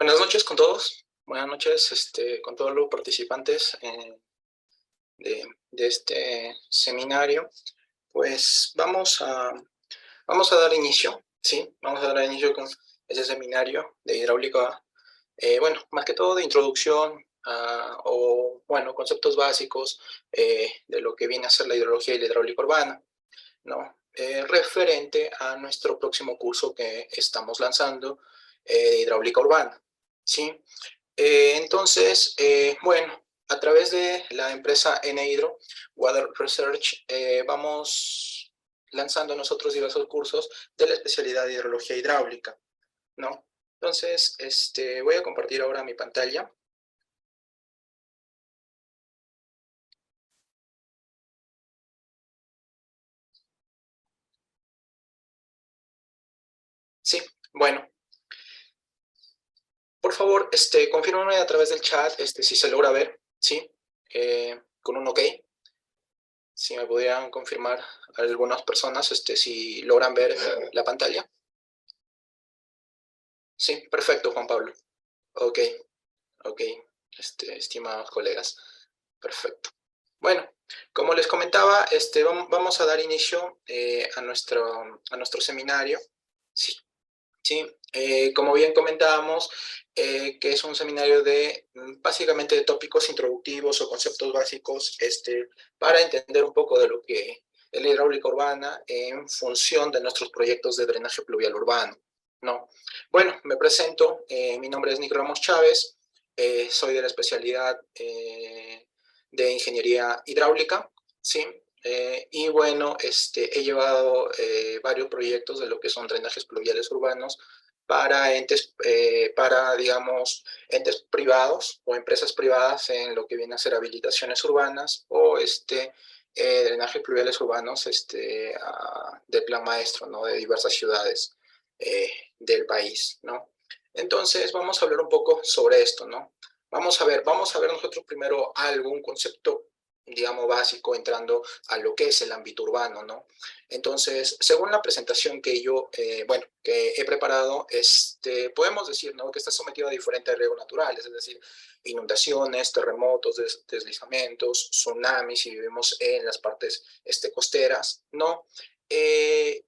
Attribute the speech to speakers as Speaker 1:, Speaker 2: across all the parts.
Speaker 1: Buenas noches con todos. Buenas noches con todos los participantes de este seminario. Pues vamos a dar inicio, ¿sí? Vamos a dar inicio con ese seminario de hidráulica, bueno, más que todo de introducción o, bueno, conceptos básicos de lo que viene a ser la hidrología y la hidráulica urbana, ¿no? Referente a nuestro próximo curso que estamos lanzando de hidráulica urbana, ¿sí? Entonces, bueno, a través de la empresa N-Hydro Water Research, vamos lanzando nosotros diversos cursos de la especialidad de hidrología hidráulica, ¿no? Entonces, voy a compartir ahora mi pantalla. Sí, bueno, por favor, confírmame a través del chat si se logra ver, ¿sí? Con un OK. Si me pudieran confirmar algunas personas si logran ver la pantalla. Sí, perfecto, Juan Pablo. Ok, ok, estimados colegas. Perfecto. Bueno, como les comentaba, vamos a dar inicio a nuestro seminario. Sí, sí. Como bien comentábamos, que es un seminario de básicamente de tópicos introductivos o conceptos básicos para entender un poco de lo que es la hidráulica urbana en función de nuestros proyectos de drenaje pluvial urbano, ¿no? Bueno, me presento, mi nombre es Nick Ramos Chávez, soy de la especialidad de ingeniería hidráulica, ¿sí? Y bueno, he llevado varios proyectos de lo que son drenajes pluviales urbanos para digamos, entes privados o empresas privadas en lo que viene a ser habilitaciones urbanas o drenajes pluviales urbanos de plan maestro, ¿no? De diversas ciudades del país, ¿no? Entonces, vamos a hablar un poco sobre esto, ¿no? Vamos a ver nosotros primero algún concepto, digamos, básico, entrando a lo que es el ámbito urbano, ¿no? Entonces, según la presentación que yo, bueno, que he preparado, podemos decir, ¿no? Que está sometido a diferentes riesgos naturales, es decir, inundaciones, terremotos, deslizamientos, tsunamis, si vivimos en las partes costeras, ¿no? Y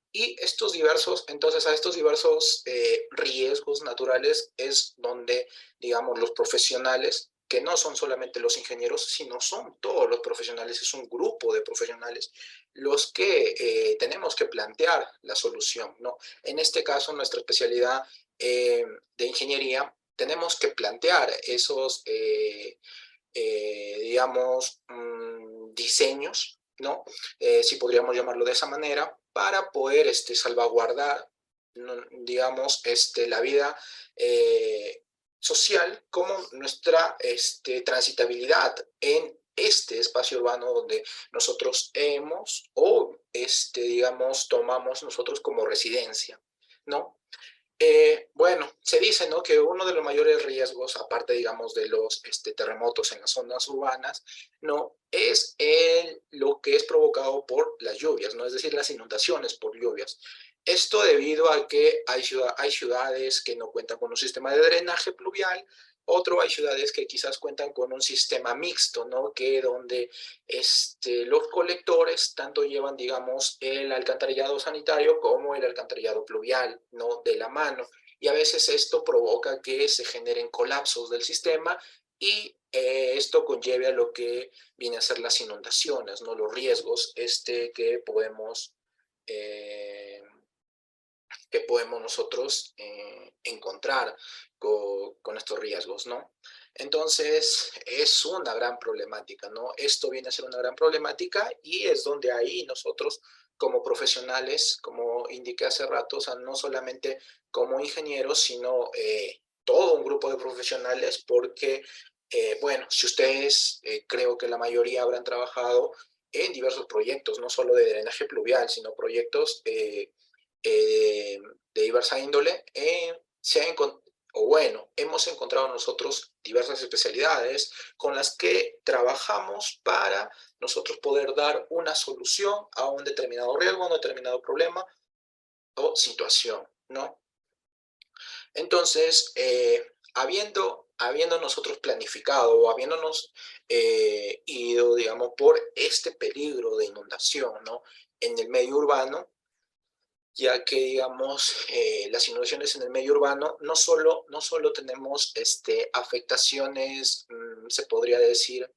Speaker 1: entonces a estos diversos riesgos naturales es donde, digamos, los profesionales, que no son solamente los ingenieros, sino son todos los profesionales, es un grupo de profesionales los que tenemos que plantear la solución, ¿no? En este caso, nuestra especialidad de ingeniería, tenemos que plantear esos, digamos, diseños, ¿no? Si podríamos llamarlo de esa manera, para poder salvaguardar, digamos, la vida social como nuestra transitabilidad en este espacio urbano donde nosotros hemos o, digamos, tomamos nosotros como residencia, ¿no? Bueno, se dice, ¿no? Que uno de los mayores riesgos, aparte, digamos, de los terremotos en las zonas urbanas, ¿no? Es lo que es provocado por las lluvias, ¿no? Es decir, las inundaciones por lluvias. Esto debido a que hay ciudades que no cuentan con un sistema de drenaje pluvial, hay ciudades que quizás cuentan con un sistema mixto, ¿no? Que donde los colectores tanto llevan, digamos, el alcantarillado sanitario como el alcantarillado pluvial, ¿no? De la mano. Y a veces esto provoca que se generen colapsos del sistema y esto conlleve a lo que viene a ser las inundaciones, ¿no? Los riesgos eh, que podemos nosotros encontrar con estos riesgos, ¿no? Entonces, es una gran problemática, ¿no? Esto viene a ser una gran problemática y es donde ahí nosotros, como profesionales, como indiqué hace rato, o sea, no solamente como ingenieros, sino todo un grupo de profesionales, porque, bueno, si ustedes, creo que la mayoría habrán trabajado en diversos proyectos, no solo de drenaje pluvial, sino proyectos de diversa índole, o bueno, hemos encontrado nosotros diversas especialidades con las que trabajamos para nosotros poder dar una solución a un determinado riesgo, a un determinado problema o situación, ¿no? Entonces, habiendo nosotros planificado o habiéndonos ido, digamos, por este peligro de inundación, ¿no? En el medio urbano, ya que, digamos, las inundaciones en el medio urbano no solo tenemos afectaciones, se podría decir,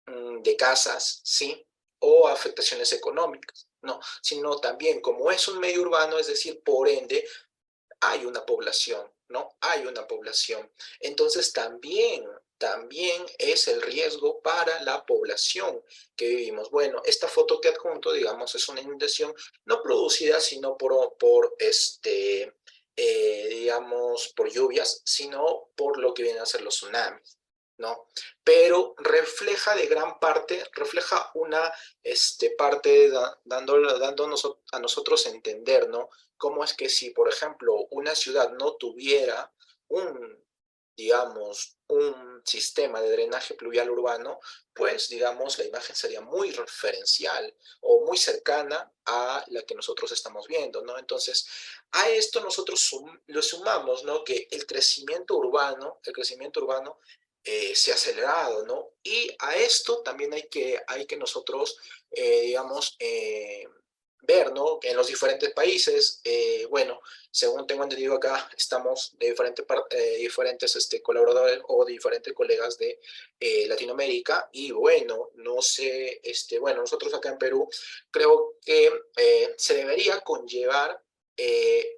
Speaker 1: de casas, ¿sí? O afectaciones económicas, ¿no? Sino también, como es un medio urbano, es decir, por ende, hay una población, ¿no? Hay una población. Entonces también es el riesgo para la población que vivimos. Bueno, esta foto que adjunto, digamos, es una inundación no producida, sino digamos, por lluvias, sino por lo que vienen a ser los tsunamis, ¿no? Pero refleja de gran parte, refleja una parte dándonos a nosotros a entender, ¿no? Cómo es que si, por ejemplo, una ciudad no tuviera un, digamos, un sistema de drenaje pluvial urbano, pues, digamos, la imagen sería muy referencial o muy cercana a la que nosotros estamos viendo, ¿no? Entonces, a esto nosotros lo sumamos, ¿no? Que el crecimiento urbano se ha acelerado, ¿no? Y a esto también hay que nosotros, digamos, ver, ¿no? Que en los diferentes países, bueno, según tengo entendido acá, estamos de diferentes colaboradores o diferentes colegas de Latinoamérica y bueno, no sé, bueno, nosotros acá en Perú creo que se debería conllevar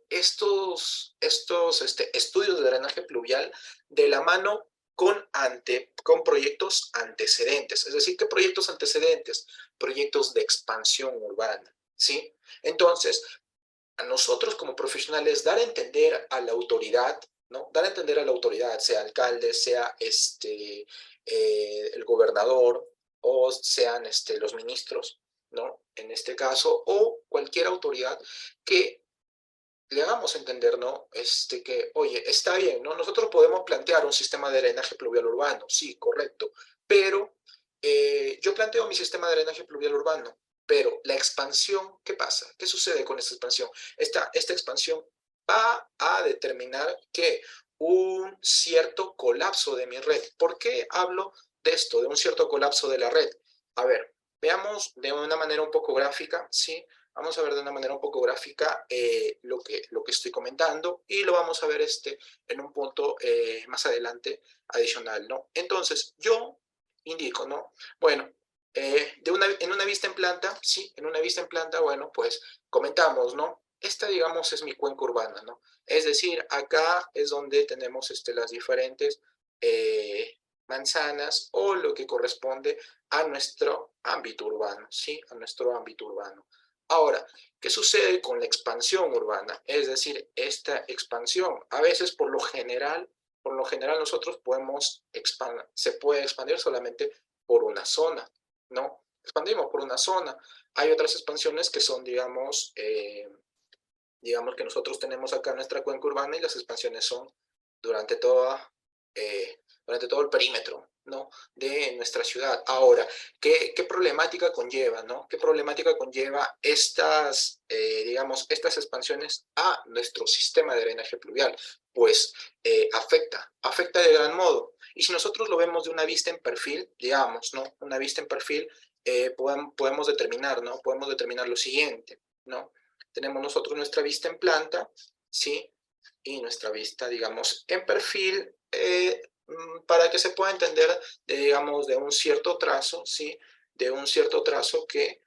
Speaker 1: estos estudios de drenaje pluvial de la mano con proyectos antecedentes. Es decir, ¿qué proyectos antecedentes? Proyectos de expansión urbana, ¿sí? Entonces, a nosotros como profesionales dar a entender a la autoridad, ¿no? Dar a entender a la autoridad, sea alcalde, sea el gobernador o sean los ministros, ¿no? En este caso, o cualquier autoridad que le hagamos entender, ¿no? Que, oye, está bien, ¿no? Nosotros podemos plantear un sistema de drenaje pluvial urbano, sí, correcto, pero yo planteo mi sistema de drenaje pluvial urbano, pero la expansión, ¿qué pasa? ¿Qué sucede con esta expansión? Esta expansión va a determinar que un cierto colapso de mi red. ¿Por qué hablo de esto, de un cierto colapso de la red? A ver, veamos de una manera un poco gráfica, ¿sí? Vamos a ver de una manera un poco gráfica lo que estoy comentando y lo vamos a ver en un punto más adelante adicional, ¿no? Entonces, yo indico, ¿no? Bueno, en una vista en planta, sí, en una vista en planta, bueno, pues comentamos, ¿no? Esta, digamos, es mi cuenca urbana, ¿no? Es decir, acá es donde tenemos las diferentes manzanas o lo que corresponde a nuestro ámbito urbano, ¿sí? A nuestro ámbito urbano. Ahora, ¿qué sucede con la expansión urbana? Es decir, esta expansión, a veces por lo general nosotros se puede expandir solamente por una zona, ¿no? Expandimos por una zona. Hay otras expansiones que son, digamos que nosotros tenemos acá nuestra cuenca urbana y las expansiones son durante durante todo el perímetro, ¿no? De nuestra ciudad. Ahora, ¿qué problemática conlleva, ¿no? ¿Qué problemática conlleva digamos, estas expansiones a nuestro sistema de drenaje pluvial? Pues afecta de gran modo. Y si nosotros lo vemos de una vista en perfil, digamos, ¿no? Una vista en perfil, podemos determinar, ¿no? Podemos determinar lo siguiente, ¿no? Tenemos nosotros nuestra vista en planta, ¿sí? Y nuestra vista, digamos, en perfil, para que se pueda entender, digamos, de un cierto trazo, ¿sí? De un cierto trazo que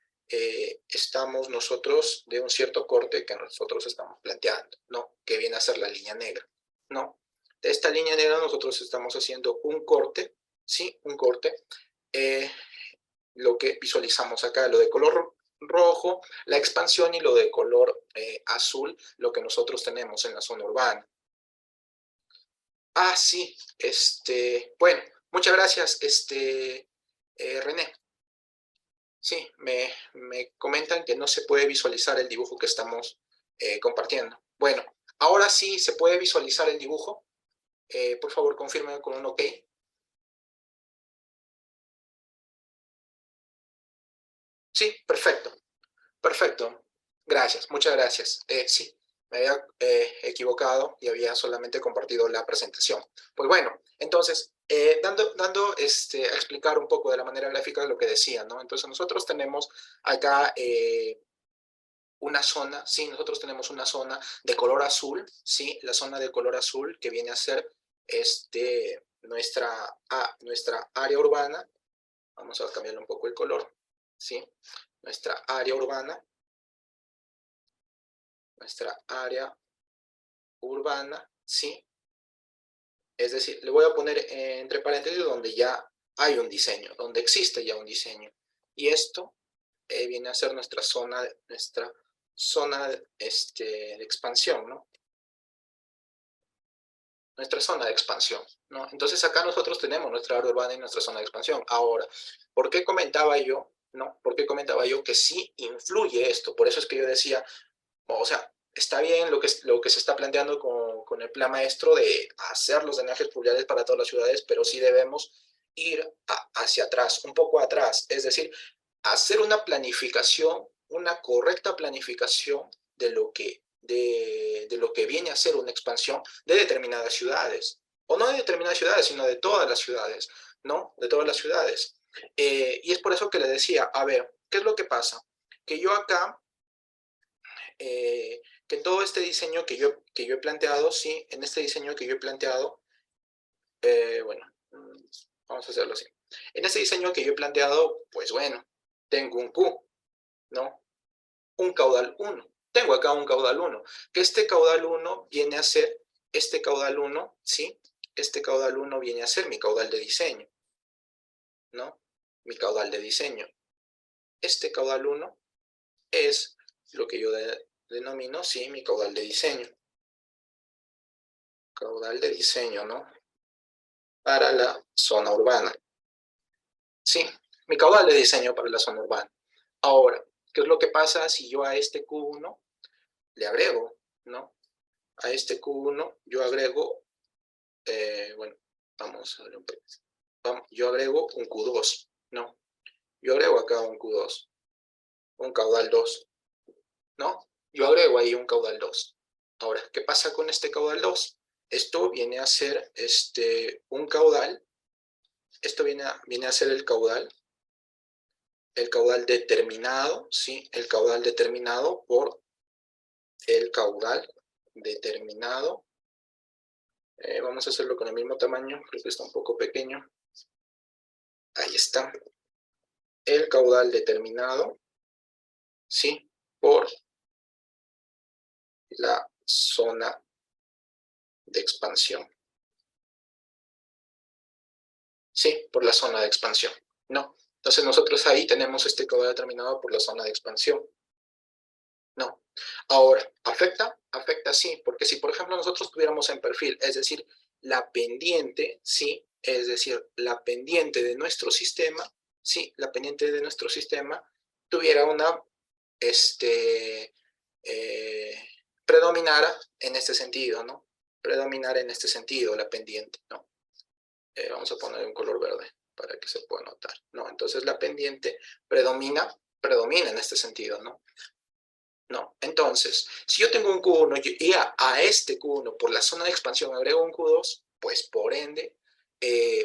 Speaker 1: estamos nosotros, de un cierto corte que nosotros estamos planteando, ¿no? Que viene a ser la línea negra, ¿no? De esta línea negra nosotros estamos haciendo un corte, ¿sí? Un corte. Eh, lo que visualizamos acá, lo de color rojo, la expansión y lo de color azul, lo que nosotros tenemos en la zona urbana. Ah, sí, bueno, muchas gracias, René. Sí, me comentan que no se puede visualizar el dibujo que estamos compartiendo. Bueno, ahora sí se puede visualizar el dibujo. Por favor, confirmen con un OK. Sí, perfecto, perfecto. Gracias, muchas gracias. Sí, me había equivocado y había solamente compartido la presentación. Pues bueno, entonces, dando a explicar un poco de la manera gráfica lo que decía, ¿no? Entonces nosotros tenemos acá una zona, sí, nosotros tenemos una zona de color azul, sí, la zona de color azul que viene a ser nuestra área urbana. Vamos a cambiarle un poco el color, sí, nuestra área urbana, sí, es decir, le voy a poner entre paréntesis donde ya hay un diseño, donde existe ya un diseño, y esto viene a ser nuestra zona de expansión, ¿no? Nuestra zona de expansión, ¿no? Entonces acá nosotros tenemos nuestra área urbana y nuestra zona de expansión. Ahora, ¿por qué comentaba yo, no? ¿Por qué comentaba yo que sí influye esto? Por eso es que yo decía, o sea, está bien lo que se está planteando con el plan maestro de hacer los drenajes pluviales para todas las ciudades, pero sí debemos ir hacia atrás, un poco atrás, es decir, hacer una planificación, una correcta planificación de lo que viene a ser una expansión de determinadas ciudades, o no de determinadas ciudades, sino de todas las ciudades, ¿no? De todas las ciudades. Y es por eso que le decía, a ver, ¿qué es lo que pasa? Que yo acá, que en todo este diseño que yo he planteado, sí, en este diseño que yo he planteado, bueno, vamos a hacerlo así. En este diseño que yo he planteado, pues bueno, tengo un Q, ¿no? Un caudal 1. Tengo acá un caudal 1, que este caudal 1 viene a ser, este caudal 1, ¿sí? Este caudal 1 viene a ser mi caudal de diseño, ¿no? Mi caudal de diseño. Este caudal 1 es lo que yo denomino, sí, mi caudal de diseño. Caudal de diseño, ¿no? Para la zona urbana. Sí, mi caudal de diseño para la zona urbana. Ahora, ¿qué es lo que pasa si yo a este Q1 le agrego, ¿no? A este Q1 yo agrego, bueno, vamos a ver un poco. Yo agrego un Q2, ¿no? Yo agrego acá un Q2, un caudal 2, ¿no? Yo agrego ahí un caudal 2. Ahora, ¿qué pasa con este caudal 2? Esto viene a ser un caudal, esto viene a ser el caudal determinado, ¿sí? El caudal determinado por el caudal determinado. Vamos a hacerlo con el mismo tamaño, creo que está un poco pequeño. Ahí está. El caudal determinado, ¿sí? Por la zona de expansión. Sí, por la zona de expansión. No. Entonces nosotros ahí tenemos este caudal determinado por la zona de expansión. No. Ahora, ¿afecta? Afecta sí, porque si por ejemplo nosotros tuviéramos en perfil, es decir, la pendiente, sí, es decir, la pendiente de nuestro sistema, sí, la pendiente de nuestro sistema tuviera una, eh, predominara en este sentido, ¿no? Predominar en este sentido la pendiente, ¿no? Vamos a poner un color verde para que se pueda notar, ¿no? Entonces la pendiente predomina en este sentido, ¿no? No, entonces, si yo tengo un Q1 y a este Q1 por la zona de expansión agrego un Q2, pues por ende,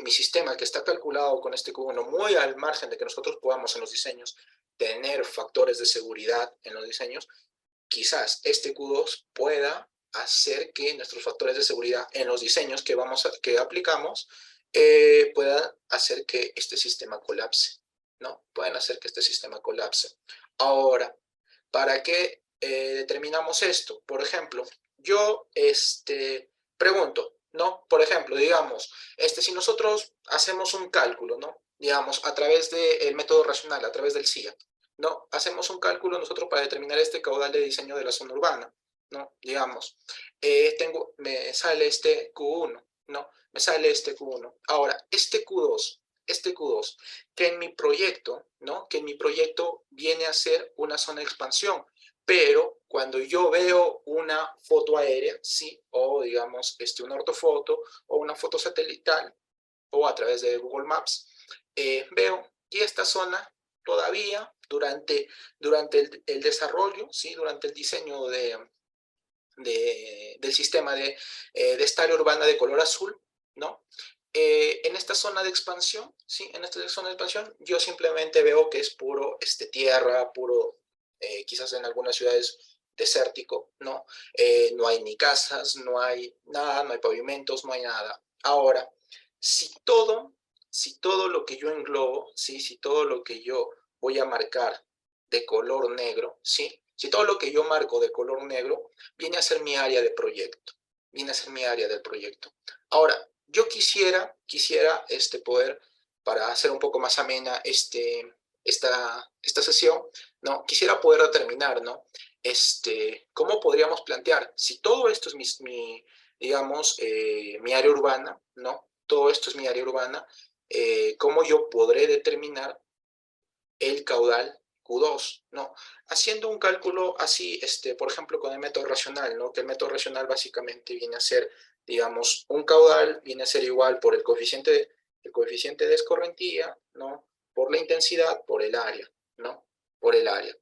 Speaker 1: mi sistema que está calculado con este Q1 muy al margen de que nosotros podamos en los diseños tener factores de seguridad en los diseños, quizás este Q2 pueda hacer que nuestros factores de seguridad en los diseños que aplicamos puedan hacer que este sistema colapse, ¿no? Pueden hacer que este sistema colapse. Ahora, ¿para qué determinamos esto? Por ejemplo, yo pregunto, ¿no? Por ejemplo, digamos, si nosotros hacemos un cálculo, ¿no? Digamos, a través del método racional, a través del CIA, ¿no? Hacemos un cálculo nosotros para determinar este caudal de diseño de la zona urbana, ¿no? Digamos, me sale este Q1, ¿no? Me sale este Q1. Ahora, este Q2, que en mi proyecto, ¿no? Que en mi proyecto viene a ser una zona de expansión, pero cuando yo veo una foto aérea, sí, o digamos, una ortofoto o una foto satelital, o a través de Google Maps, veo que esta zona todavía durante el desarrollo, ¿sí? Durante el diseño del sistema de esta área urbana de color azul, ¿no? En esta zona de expansión, ¿sí? En esta zona de expansión, yo simplemente veo que es puro tierra, puro, quizás en algunas ciudades desértico, ¿no? No hay ni casas, no hay nada, no hay pavimentos, no hay nada. Ahora, si todo, si todo lo que yo englobo, ¿sí? Si todo lo que yo voy a marcar de color negro, ¿sí? Si todo lo que yo marco de color negro viene a ser mi área de proyecto, viene a ser mi área del proyecto. Ahora, yo quisiera poder, para hacer un poco más amena esta sesión, ¿no? Quisiera poder determinar, ¿no? ¿Cómo podríamos plantear? Si todo esto es digamos, mi área urbana, ¿no? Todo esto es mi área urbana, ¿cómo yo podré determinar el caudal Q2, ¿no? Haciendo un cálculo así, por ejemplo, con el método racional, ¿no? Que el método racional básicamente viene a ser, digamos, un caudal viene a ser igual por el coeficiente de escorrentía, ¿no? Por la intensidad, por el área, ¿no? Por el área,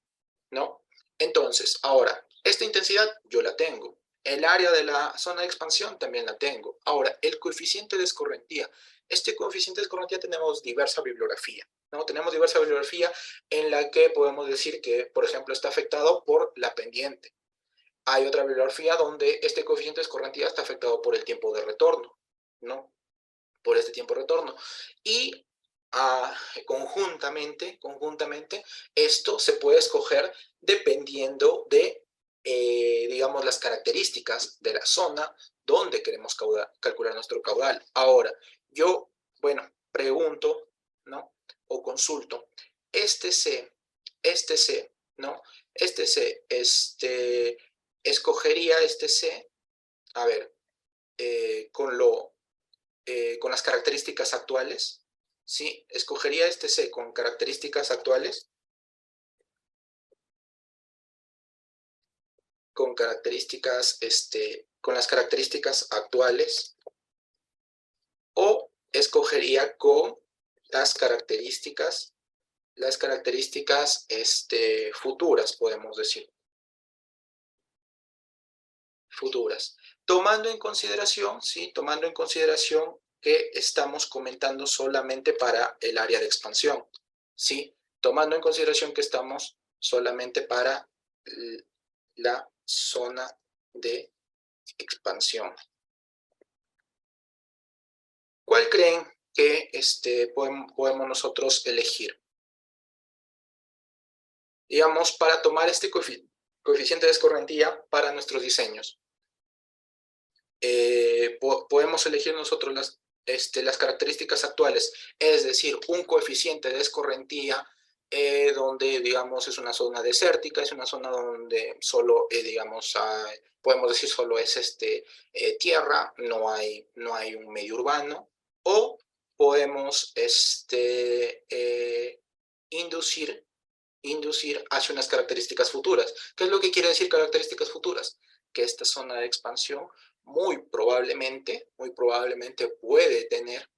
Speaker 1: ¿no? Entonces, ahora, esta intensidad yo la tengo. El área de la zona de expansión también la tengo. Ahora, el coeficiente de escorrentía. Este coeficiente de escorrentía tenemos diversa bibliografía, ¿no? Tenemos diversa bibliografía en la que podemos decir que, por ejemplo, está afectado por la pendiente. Hay otra bibliografía donde este coeficiente de escorrentía está afectado por el tiempo de retorno, ¿no? Por este tiempo de retorno. Y conjuntamente, esto se puede escoger dependiendo de, digamos, las características de la zona donde queremos calcular nuestro caudal. Ahora, yo, bueno, pregunto, ¿no? O consulto, este C, ¿no? Este C, escogería este C, a ver, con las características actuales, ¿sí? Escogería este C con características actuales, con las características actuales, o escogería con las características futuras, podemos decir, futuras. Tomando en consideración, ¿sí? Tomando en consideración que estamos comentando solamente para el área de expansión, ¿sí? Tomando en consideración que estamos solamente para la zona de expansión. ¿Cuál creen que podemos nosotros elegir? Digamos, para tomar este coeficiente de escorrentía para nuestros diseños. Podemos elegir nosotros las características actuales, es decir, un coeficiente de escorrentía donde, digamos, es una zona desértica, es una zona donde solo, digamos, podemos decir solo es tierra, no hay un medio urbano, o podemos inducir hacia unas características futuras. ¿Qué es lo que quiere decir características futuras? Que esta zona de expansión muy probablemente puede tener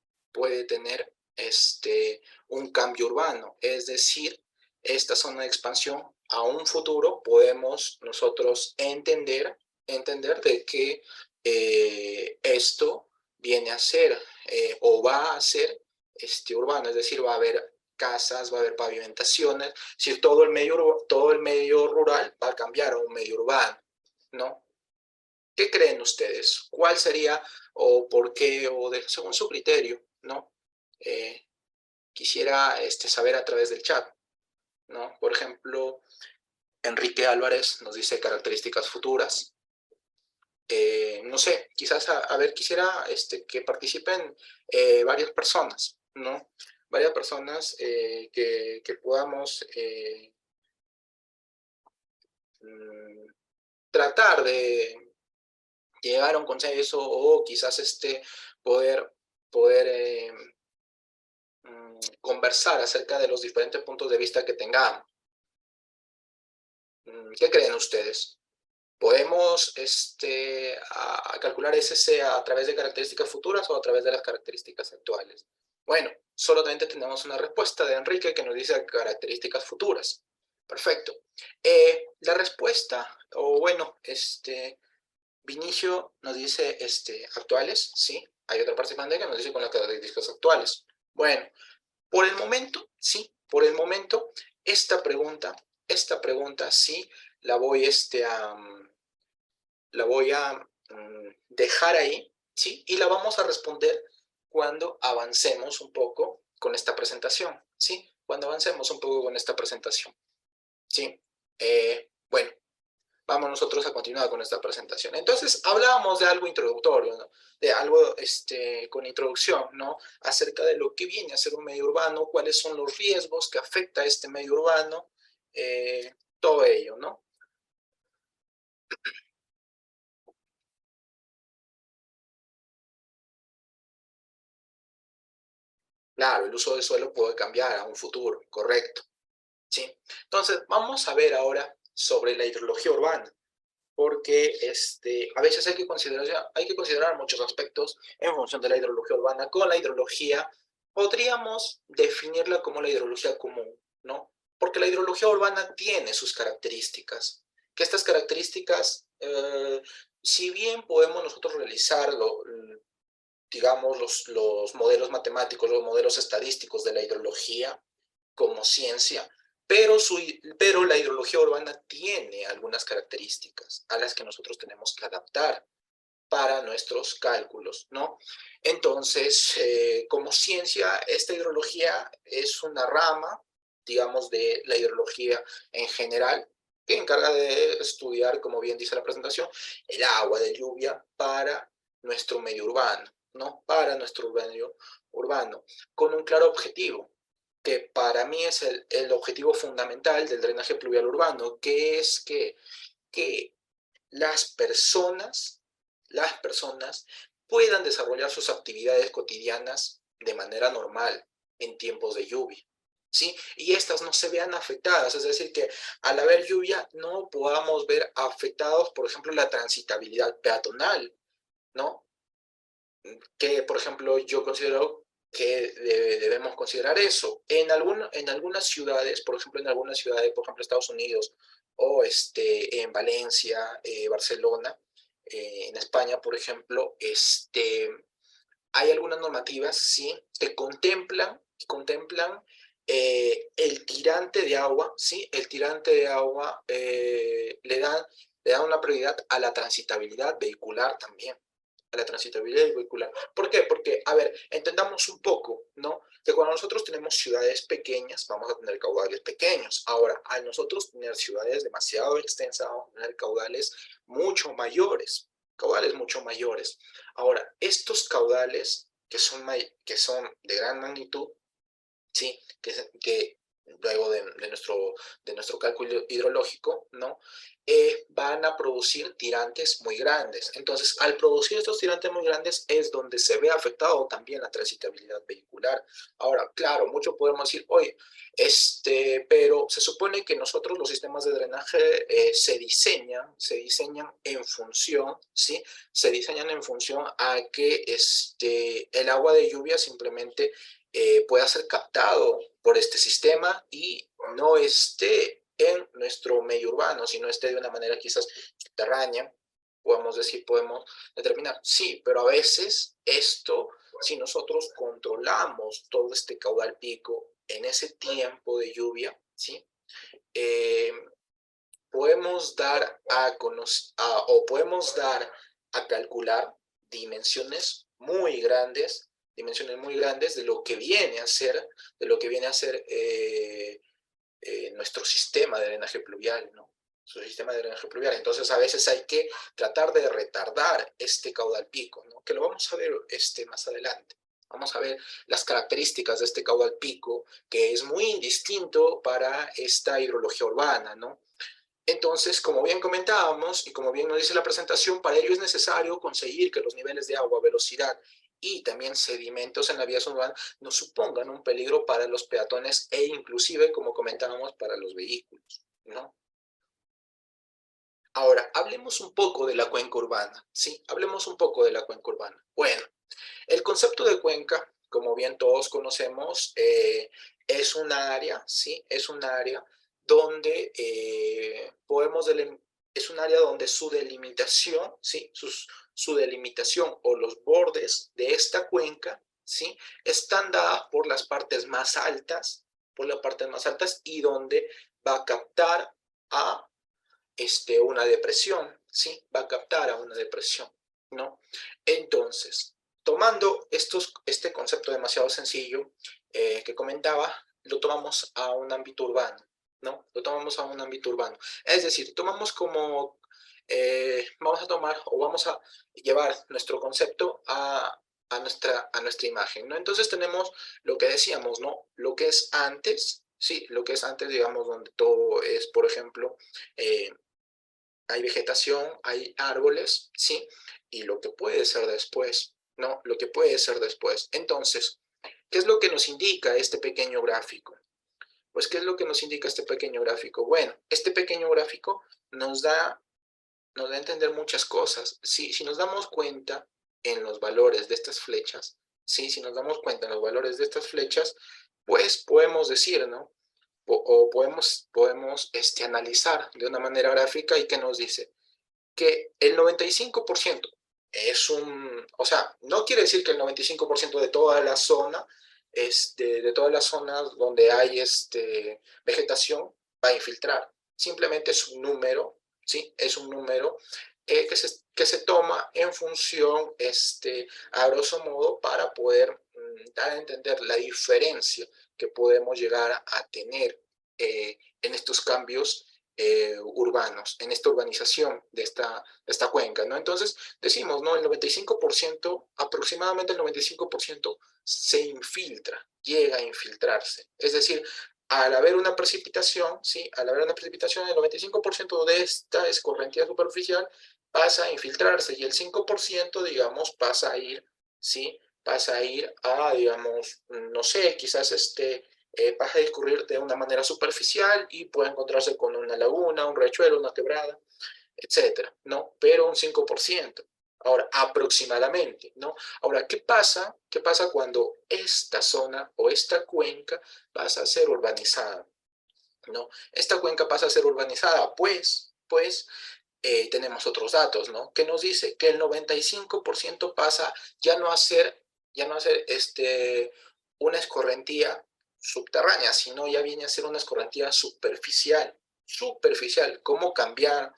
Speaker 1: un cambio urbano, es decir, esta zona de expansión a un futuro podemos nosotros entender de que esto viene a ser o va a ser urbano, es decir, va a haber casas, va a haber pavimentaciones, si todo el medio rural va a cambiar a un medio urbano, ¿no? ¿Qué creen ustedes? ¿Cuál sería o por qué o según su criterio, ¿no? Quisiera saber a través del chat, ¿no? Por ejemplo, Enrique Álvarez nos dice características futuras. No sé, quizás, a ver, quisiera que participen varias personas, ¿no? Varias personas que podamos tratar de llegar a un consenso o quizás poder conversar acerca de los diferentes puntos de vista que tengamos. ¿Qué creen ustedes? ¿Podemos calcular SC a través de características futuras o a través de las características actuales? Bueno, solamente tenemos una respuesta de Enrique que nos dice características futuras. Perfecto. La respuesta, o bueno, Vinicio nos dice actuales, ¿sí? Hay otra participante que nos dice con las características actuales. Bueno, por el momento, sí, por el momento, esta pregunta sí, la voy, dejar ahí, ¿sí? Y la vamos a responder cuando avancemos un poco con esta presentación, ¿sí? Cuando avancemos un poco con esta presentación, ¿sí? Bueno, vamos nosotros a continuar con esta presentación. Entonces, hablábamos de algo introductorio, ¿no? De algo con introducción, ¿no? Acerca de lo que viene a ser un medio urbano, cuáles son los riesgos que afecta a este medio urbano, todo ello, ¿no? Claro, el uso del suelo puede cambiar a un futuro, correcto, ¿sí? Entonces, vamos a ver ahora sobre la hidrología urbana, porque a veces hay que considerar muchos aspectos en función de la hidrología urbana. Con la hidrología podríamos definirla como la hidrología común, ¿no? Porque la hidrología urbana tiene sus características, que estas características, si bien podemos nosotros realizarlo, digamos, los modelos matemáticos, los modelos estadísticos de la hidrología como ciencia, pero la hidrología urbana tiene algunas características a las que nosotros tenemos que adaptar para nuestros cálculos, ¿no? Entonces, como ciencia, esta hidrología es una rama, digamos, de la hidrología en general, que encarga de estudiar, como bien dice la presentación, el agua de lluvia para nuestro medio urbano, ¿no? Para nuestro medio urbano, con un claro objetivo, que para mí es el objetivo fundamental del drenaje pluvial urbano, que es que las personas, las personas puedan desarrollar sus actividades cotidianas de manera normal en tiempos de lluvia, ¿sí? Y estas no se vean afectadas, es decir, que al haber lluvia no podamos ver afectados, por ejemplo, la transitabilidad peatonal, ¿no? Que, por ejemplo, yo considero que debemos considerar eso. En algunas ciudades, por ejemplo, en algunas ciudades, por ejemplo, Estados Unidos o en Valencia, Barcelona, en España, por ejemplo, hay algunas normativas, sí, que contemplan el tirante de agua, sí, el tirante de agua le dan una prioridad a la transitabilidad vehicular también, a la transitabilidad vehicular. ¿Por qué? Porque, a ver, entendamos un poco, ¿no? Que cuando nosotros tenemos ciudades pequeñas, vamos a tener caudales pequeños. Ahora, al nosotros tener ciudades demasiado extensas, vamos a tener caudales mucho mayores. Ahora, estos caudales que son de gran magnitud, ¿sí? Que luego de nuestro cálculo hidrológico, ¿no? Van a producir tirantes muy grandes. Entonces, al producir estos tirantes muy grandes es donde se ve afectado también la transitabilidad vehicular. Ahora, claro, mucho podemos decir, oye, pero se supone que nosotros los sistemas de drenaje se diseñan en función, ¿sí? Se diseñan en función a que el agua de lluvia simplemente pueda ser captado por este sistema y no esté en nuestro medio urbano, sino esté de una manera quizás subterránea, podemos determinar. Sí, pero a veces esto, si nosotros controlamos todo este caudal pico en ese tiempo de lluvia, ¿sí? Eh, podemos dar o podemos dar a calcular dimensiones muy grandes de lo que viene a ser, nuestro sistema de drenaje pluvial, ¿no? Su sistema de drenaje pluvial. Entonces, a veces hay que tratar de retardar este caudal pico, ¿no? Que lo vamos a ver más adelante. Vamos a ver las características de este caudal pico, que es muy indistinto para esta hidrología urbana, ¿no? Entonces, como bien comentábamos y como bien nos dice la presentación, para ello es necesario conseguir que los niveles de agua, velocidad y también sedimentos en la vía urbana no supongan un peligro para los peatones e inclusive, como comentábamos, para los vehículos, ¿no? Ahora, hablemos un poco de la cuenca urbana, ¿sí? Hablemos un poco de la cuenca urbana. Bueno, el concepto de cuenca, como bien todos conocemos, es un área, ¿sí? Es un área donde es un área donde su delimitación, ¿sí? Su delimitación o los bordes de esta cuenca, ¿sí? Están dadas por las partes más altas y donde va a captar a una depresión, ¿sí? Va a captar a una depresión, ¿no? Entonces, tomando este concepto demasiado sencillo que comentaba, lo tomamos a un ámbito urbano, ¿no? Lo tomamos a un ámbito urbano. Es decir, tomamos como, vamos a tomar o vamos a llevar nuestro concepto a nuestra imagen, ¿no? Entonces tenemos lo que decíamos, ¿no? Lo que es antes, sí, lo que es antes, digamos, donde todo es, por ejemplo, eh, hay vegetación, hay árboles, ¿sí? Y lo que puede ser después, ¿no? Lo que puede ser después. Entonces, ¿qué es lo que nos indica este pequeño gráfico? Pues, ¿qué es lo que nos indica este pequeño gráfico? Bueno, este pequeño gráfico nos da a entender muchas cosas. Si nos damos cuenta en los valores de estas flechas, ¿sí? Si nos damos cuenta en los valores de estas flechas, pues podemos decir, ¿no? O podemos analizar de una manera gráfica y que nos dice que el 95% es o sea, no quiere decir que el 95% de toda la zona, de todas las zonas donde hay vegetación, va a infiltrar. Simplemente es un número, ¿sí? Es un número que se toma en función, a grosso modo, para poder dar a entender la diferencia que podemos llegar a tener en estos cambios urbanos, en esta urbanización de esta cuenca, ¿no? Entonces, decimos, ¿no? El 95%, aproximadamente el 95% se infiltra, llega a infiltrarse. Es decir, al haber una precipitación, ¿sí? Al haber una precipitación, el 95% de esta escorrentía superficial pasa a infiltrarse y el 5%, digamos, pasa a ir, ¿sí? Pasa a ir a, digamos, no sé, quizás pasa a discurrir de una manera superficial y puede encontrarse con una laguna, un riachuelo, una quebrada, etcétera, ¿no? Pero un 5%. Ahora, aproximadamente, ¿no? Ahora, ¿qué pasa? ¿Qué pasa cuando esta zona o esta cuenca pasa a ser urbanizada? ¿No? Esta cuenca pasa a ser urbanizada, pues tenemos otros datos, ¿no? Que nos dice que el 95% pasa ya no a ser una escorrentía subterránea, sino ya viene a ser una escorrentía superficial. Superficial. ¿Cómo cambiaron,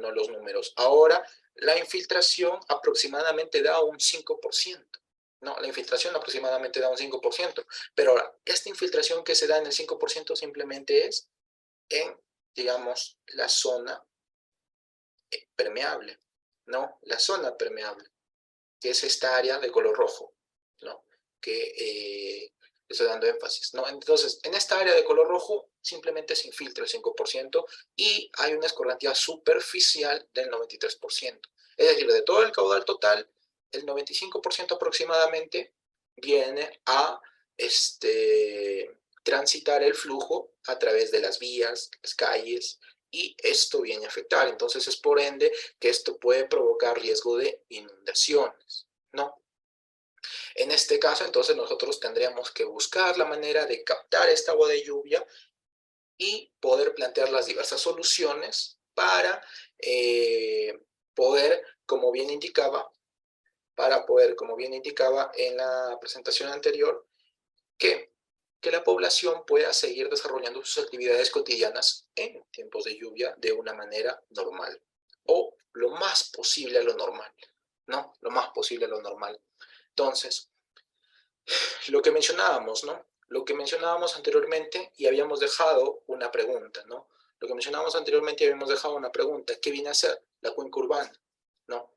Speaker 1: no, los números? Ahora la infiltración aproximadamente da un 5%. No, la infiltración aproximadamente da un 5%. Pero ahora, esta infiltración que se da en el 5% simplemente es en, digamos, la zona permeable, ¿no? La zona permeable, que es esta área de color rojo, ¿no? Que estoy dando énfasis, ¿no? Entonces, en esta área de color rojo simplemente se infiltra el 5% y hay una escorrentía superficial del 93%. Es decir, de todo el caudal total, el 95% aproximadamente viene a transitar el flujo a través de las vías, las calles, y esto viene a afectar. Entonces es por ende que esto puede provocar riesgo de inundaciones, ¿no? En este caso, entonces, nosotros tendríamos que buscar la manera de captar esta agua de lluvia y poder plantear las diversas soluciones para poder, como bien indicaba, en la presentación anterior, que, que la población pueda seguir desarrollando sus actividades cotidianas en tiempos de lluvia de una manera normal o lo más posible a lo normal, ¿no? Lo más posible a lo normal. Entonces, lo que mencionábamos, ¿no? Lo que mencionábamos anteriormente y habíamos dejado una pregunta, ¿no? Lo que mencionábamos anteriormente y habíamos dejado una pregunta, ¿qué viene a ser la cuenca urbana? ¿No?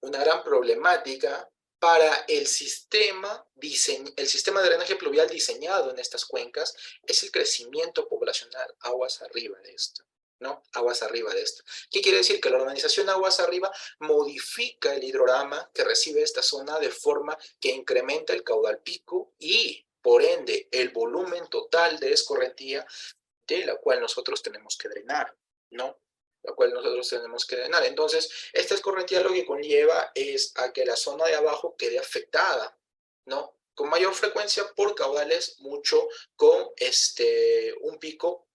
Speaker 1: Una gran problemática para el sistema de drenaje pluvial diseñado en estas cuencas es el crecimiento poblacional, aguas arriba de esto, ¿no? Aguas arriba de esto. ¿Qué quiere decir? Que la urbanización aguas arriba modifica el hidrograma que recibe esta zona de forma que incrementa el caudal pico y, por ende, el volumen total de escorrentía de la cual nosotros tenemos que drenar, ¿no? La cual nosotros tenemos que drenar. Entonces, esta escorrentía lo que conlleva es a que la zona de abajo quede afectada, ¿no? Con mayor frecuencia por caudales mucho con un pico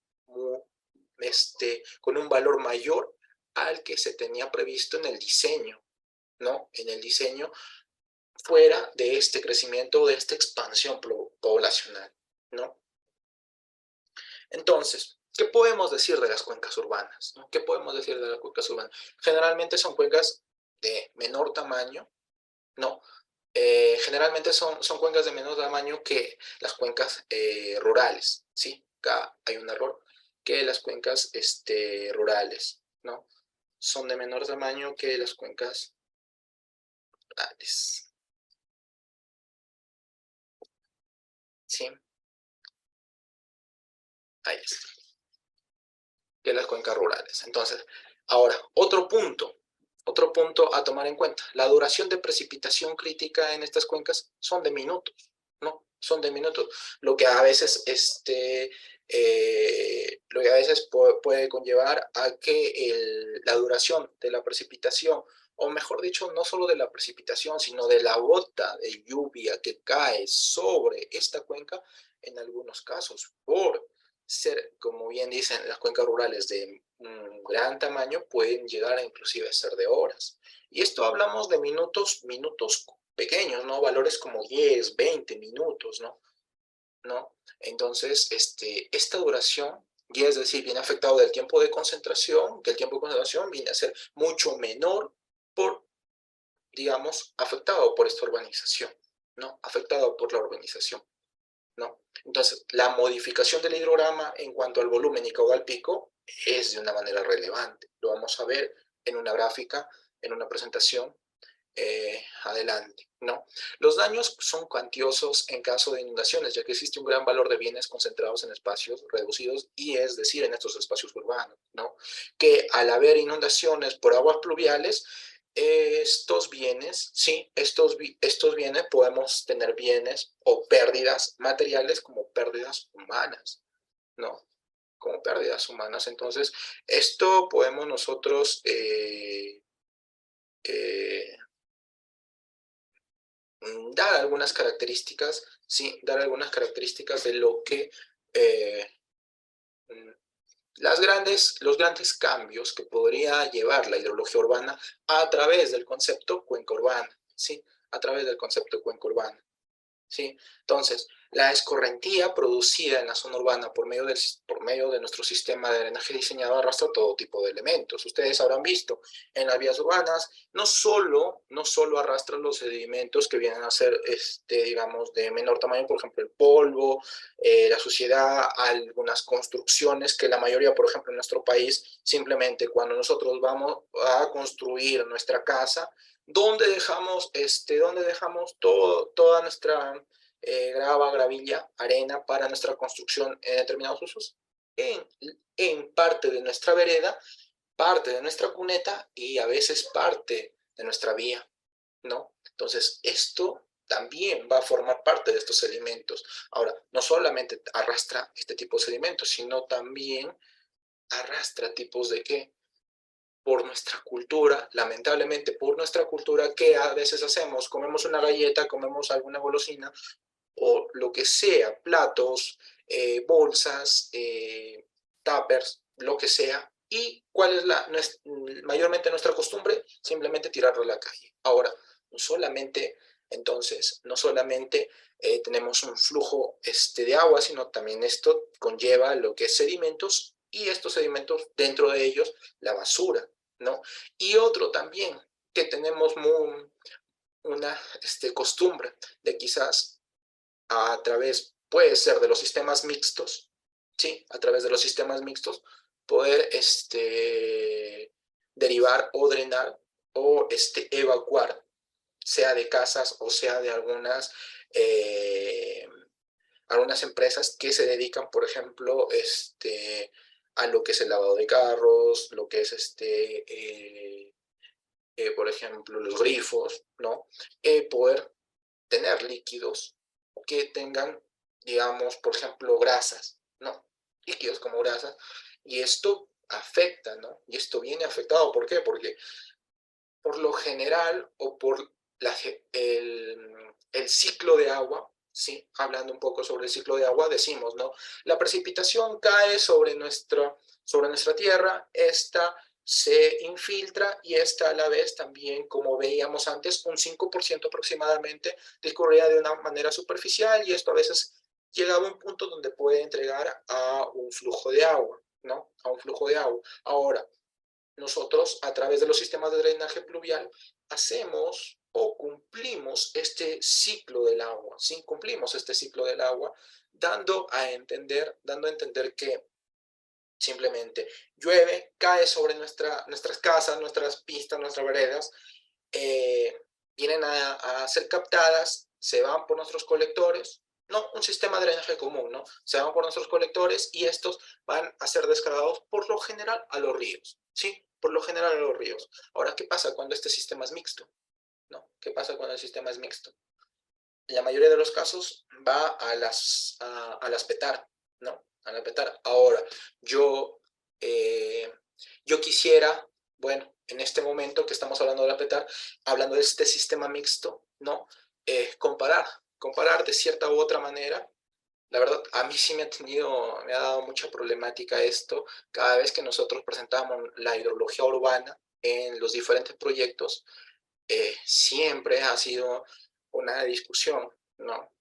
Speaker 1: con un valor mayor al que se tenía previsto en el diseño, ¿no? En el diseño fuera de este crecimiento, de esta expansión poblacional, ¿no? Entonces, ¿qué podemos decir de las cuencas urbanas? ¿No? ¿Qué podemos decir de las cuencas urbanas? Generalmente son cuencas de menor tamaño, ¿no? Generalmente son cuencas de menor tamaño que las cuencas rurales, ¿sí? Acá hay un error, que las cuencas rurales, ¿no? Son de menor tamaño que las cuencas rurales, ¿sí? Ahí está, que las cuencas rurales. Entonces, ahora, otro punto a tomar en cuenta. La duración de precipitación crítica en estas cuencas son de minutos, ¿no? Son de minutos. Lo que a veces, puede conllevar a que la duración de la precipitación, o mejor dicho, no solo de la precipitación, sino de la gota de lluvia que cae sobre esta cuenca, en algunos casos, por ser, como bien dicen, las cuencas rurales de un gran tamaño, pueden llegar a inclusive a ser de horas. Y esto hablamos de minutos pequeños, ¿no? Valores como 10, 20 minutos, ¿no? Entonces, esta duración, y es decir, viene afectado del tiempo de concentración, que el tiempo de concentración viene a ser mucho menor por, digamos, afectado por esta urbanización, ¿no? Afectado por la urbanización, ¿no? Entonces, la modificación del hidrograma en cuanto al volumen y caudal pico es de una manera relevante. Lo vamos a ver en una gráfica, en una presentación adelante, ¿no? Los daños son cuantiosos en caso de inundaciones, ya que existe un gran valor de bienes concentrados en espacios reducidos, y es decir, en estos espacios urbanos, ¿no? Que al haber inundaciones por aguas pluviales, estos bienes, sí, estos bienes, podemos tener bienes o pérdidas materiales como pérdidas humanas, ¿no? Como pérdidas humanas. Entonces, esto podemos nosotros eh, dar algunas características, sí, dar algunas características de lo que eh, mm, los grandes cambios que podría llevar la hidrología urbana a través del concepto cuenca urbana, ¿sí? A través del concepto cuenca urbana. ¿Sí? Entonces, la escorrentía producida en la zona urbana por medio de nuestro sistema de drenaje diseñado arrastra todo tipo de elementos. Ustedes habrán visto en las vías urbanas, no solo arrastran los sedimentos que vienen a ser, digamos, de menor tamaño, por ejemplo, el polvo, la suciedad, algunas construcciones que la mayoría, por ejemplo, en nuestro país, simplemente cuando nosotros vamos a construir nuestra casa, ¿dónde dejamos toda nuestra grava, gravilla, arena para nuestra construcción en determinados usos? En, en parte de nuestra vereda, parte de nuestra cuneta y a veces parte de nuestra vía, ¿no? Entonces, esto también va a formar parte de estos sedimentos. Ahora, no solamente arrastra este tipo de sedimentos, sino también arrastra tipos de ¿qué? Por nuestra cultura, lamentablemente por nuestra cultura, ¿qué a veces hacemos? Comemos una galleta, comemos alguna golosina o lo que sea, platos, bolsas, tuppers, lo que sea. ¿Y cuál es mayormente nuestra costumbre? Simplemente tirarlo a la calle. Ahora, no solamente tenemos un flujo de agua, sino también esto conlleva lo que es sedimentos, y estos sedimentos, dentro de ellos, la basura, ¿no? Y otro también, que tenemos una costumbre de quizás puede ser de los sistemas mixtos, ¿sí? A través de los sistemas mixtos, poder derivar o drenar o evacuar, sea de casas o sea de algunas empresas que se dedican, por ejemplo, a lo que es el lavado de carros, lo que es por ejemplo, los grifos, ¿no? Poder tener líquidos que tengan, digamos, por ejemplo, grasas, ¿no? Líquidos como grasas, y esto afecta, ¿no? Y esto viene afectado, ¿por qué? Porque por lo general o por el ciclo de agua, ¿sí? Hablando un poco sobre el ciclo de agua, decimos, ¿no? La precipitación cae sobre nuestra tierra, esta se infiltra y esta a la vez también, como veíamos antes, un 5% aproximadamente discurría de una manera superficial y esto a veces llegaba a un punto donde puede entregar a un flujo de agua, ¿no? A un flujo de agua. Ahora, nosotros a través de los sistemas de drenaje pluvial hacemos o cumplimos este ciclo del agua, ¿sí? Cumplimos este ciclo del agua dando a entender que simplemente llueve, cae sobre nuestras casas, nuestras pistas, nuestras veredas, eh, vienen a ser captadas, se van por nuestros colectores, no un sistema de drenaje común, ¿no? Se van por nuestros colectores y estos van a ser descargados por lo general a los ríos, ¿sí? Por lo general a los ríos. Ahora, ¿qué pasa cuando este sistema es mixto? ¿No? ¿Qué pasa cuando el sistema es mixto? En la mayoría de los casos va a las petar, ¿no? A la petar. Ahora, yo, eh, yo quisiera, bueno, en este momento que estamos hablando de la petar, hablando de este sistema mixto, ¿no? Comparar de cierta u otra manera. La verdad, a mí sí me ha dado mucha problemática esto cada vez que nosotros presentamos la hidrología urbana en los diferentes proyectos. Siempre ha sido una discusión, ¿no?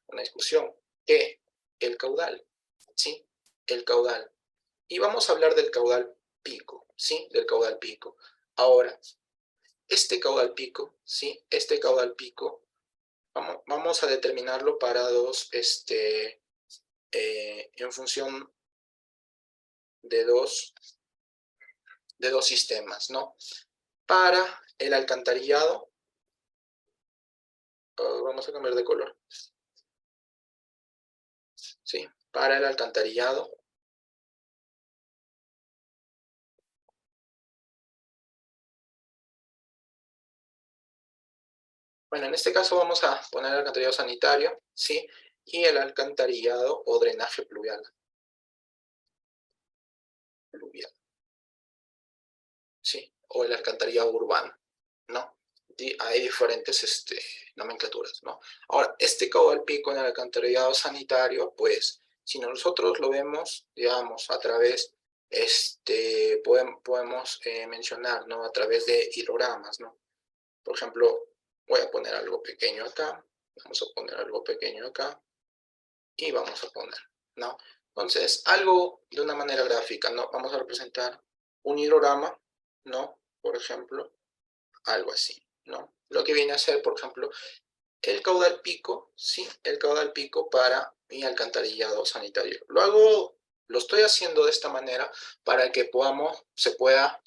Speaker 1: Una discusión que el caudal, ¿sí? El caudal. Y vamos a hablar del caudal pico, ¿sí? Del caudal pico. Ahora, este caudal pico, ¿sí? Este caudal pico, vamos a determinarlo para en función de dos sistemas, ¿no? Para el alcantarillado, vamos a cambiar de color, ¿sí? Para el alcantarillado, bueno, en este caso vamos a poner el alcantarillado sanitario, ¿sí? Y el alcantarillado o drenaje pluvial. ¿Sí? O el alcantarillado urbano, ¿no? Hay diferentes nomenclaturas, ¿no? Ahora, este caudal pico en el alcantarillado sanitario, pues, si nosotros lo vemos, digamos, a través, podemos mencionar, ¿no? A través de hidrogramas, ¿no? Por ejemplo, voy a poner algo pequeño acá, vamos a poner algo pequeño acá, y vamos a poner, ¿no? Entonces, algo de una manera gráfica, ¿no? Vamos a representar un hidrograma, ¿no? Por ejemplo, algo así, ¿no? Lo que viene a ser, por ejemplo, el caudal pico, ¿sí? El caudal pico para mi alcantarillado sanitario. Lo estoy haciendo de esta manera para que se pueda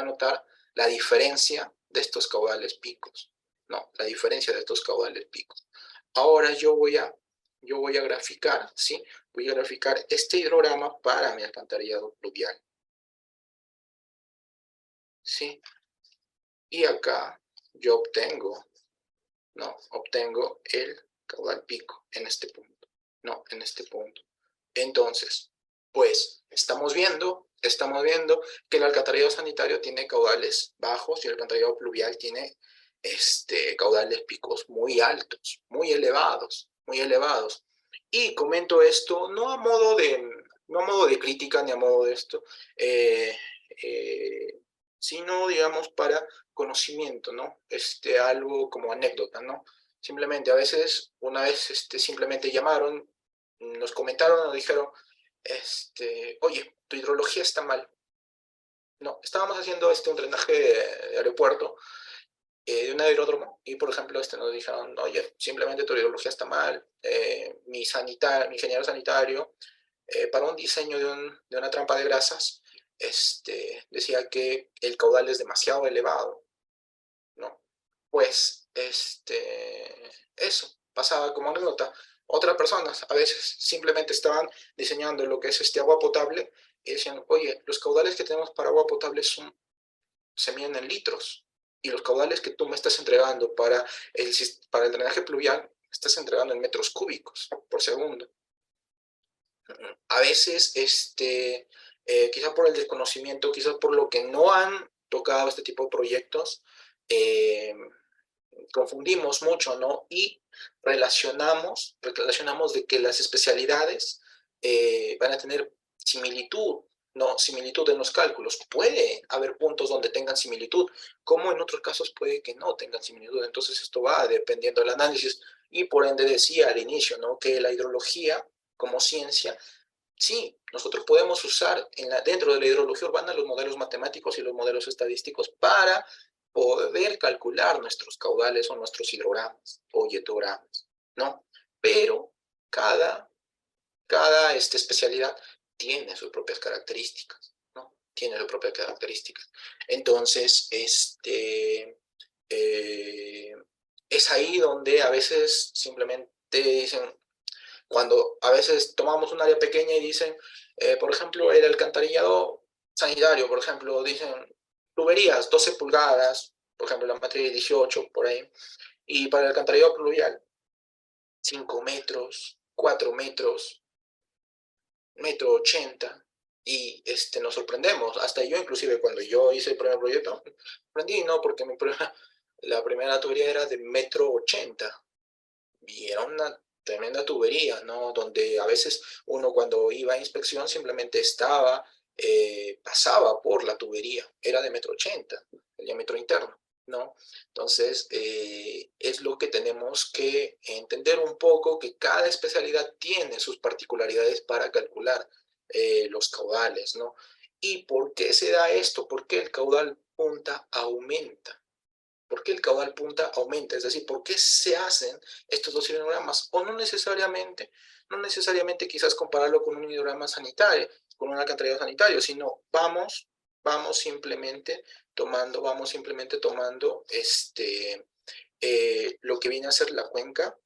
Speaker 1: notar la diferencia de estos caudales picos, ¿no? La diferencia de estos caudales picos. Ahora yo voy a graficar, ¿sí? Voy a graficar este hidrograma para mi alcantarillado pluvial, ¿sí? Y acá yo obtengo, ¿no? Obtengo el caudal pico en este punto, ¿no? En este punto. Entonces, pues, estamos viendo que el alcantarillado sanitario tiene caudales bajos y el alcantarillado pluvial tiene caudales picos muy altos, muy elevados, muy elevados. Y comento esto no a modo de crítica ni a modo de esto, eh, eh, sino, digamos, para conocimiento, ¿no? Algo como anécdota, ¿no? Simplemente, a veces, una vez, simplemente llamaron, nos comentaron, nos dijeron, oye, tu hidrología está mal. No, estábamos haciendo un drenaje de aeropuerto, de un aeródromo, y por ejemplo, nos dijeron, oye, simplemente tu hidrología está mal, mi ingeniero sanitario, para un diseño de una trampa de grasas, decía que el caudal es demasiado elevado, ¿no? Pues, eso pasaba como anécdota. Otras personas a veces simplemente estaban diseñando lo que es agua potable y decían, oye, los caudales que tenemos para agua potable se miden en litros y los caudales que tú me estás entregando para el drenaje pluvial, estás entregando en metros cúbicos por segundo. A veces, quizá por el desconocimiento, quizá por lo que no han tocado este tipo de proyectos, eh, confundimos mucho, ¿no? Y relacionamos de que las especialidades van a tener similitud, no similitud en los cálculos. Puede haber puntos donde tengan similitud, como en otros casos puede que no tengan similitud. Entonces esto va dependiendo del análisis y por ende decía al inicio, ¿no?, que la hidrología como ciencia, sí, nosotros podemos usar dentro de la hidrología urbana los modelos matemáticos y los modelos estadísticos para poder calcular nuestros caudales o nuestros hidrogramas o hidrogramas, ¿no? Pero cada especialidad tiene sus propias características, ¿no? Tiene sus propias características. Entonces, es ahí donde a veces simplemente dicen, cuando a veces tomamos un área pequeña y dicen, por ejemplo, el alcantarillado sanitario, por ejemplo, dicen tuberías 12 pulgadas, por ejemplo, la matriz 18, por ahí, y para el alcantarillado pluvial, 5 metros, 4 metros, metro 80, y nos sorprendemos. Hasta yo, inclusive, cuando yo hice el primer proyecto, aprendí, ¿no? Porque la primera tubería era de metro 80, y era una tremenda tubería, ¿no? Donde a veces uno cuando iba a inspección simplemente pasaba por la tubería, era de metro 80, el diámetro interno, ¿no? Entonces, es lo que tenemos que entender un poco, que cada especialidad tiene sus particularidades para calcular los caudales, ¿no? ¿Y por qué se da esto? ¿Por qué el caudal punta aumenta? ¿Por qué el caudal punta aumenta? Es decir, ¿por qué se hacen estos dos hidrogramas? O no necesariamente quizás compararlo con un hidrograma sanitario, con un alcantarillado sanitario, sino vamos simplemente tomando lo que viene a ser la cuenca,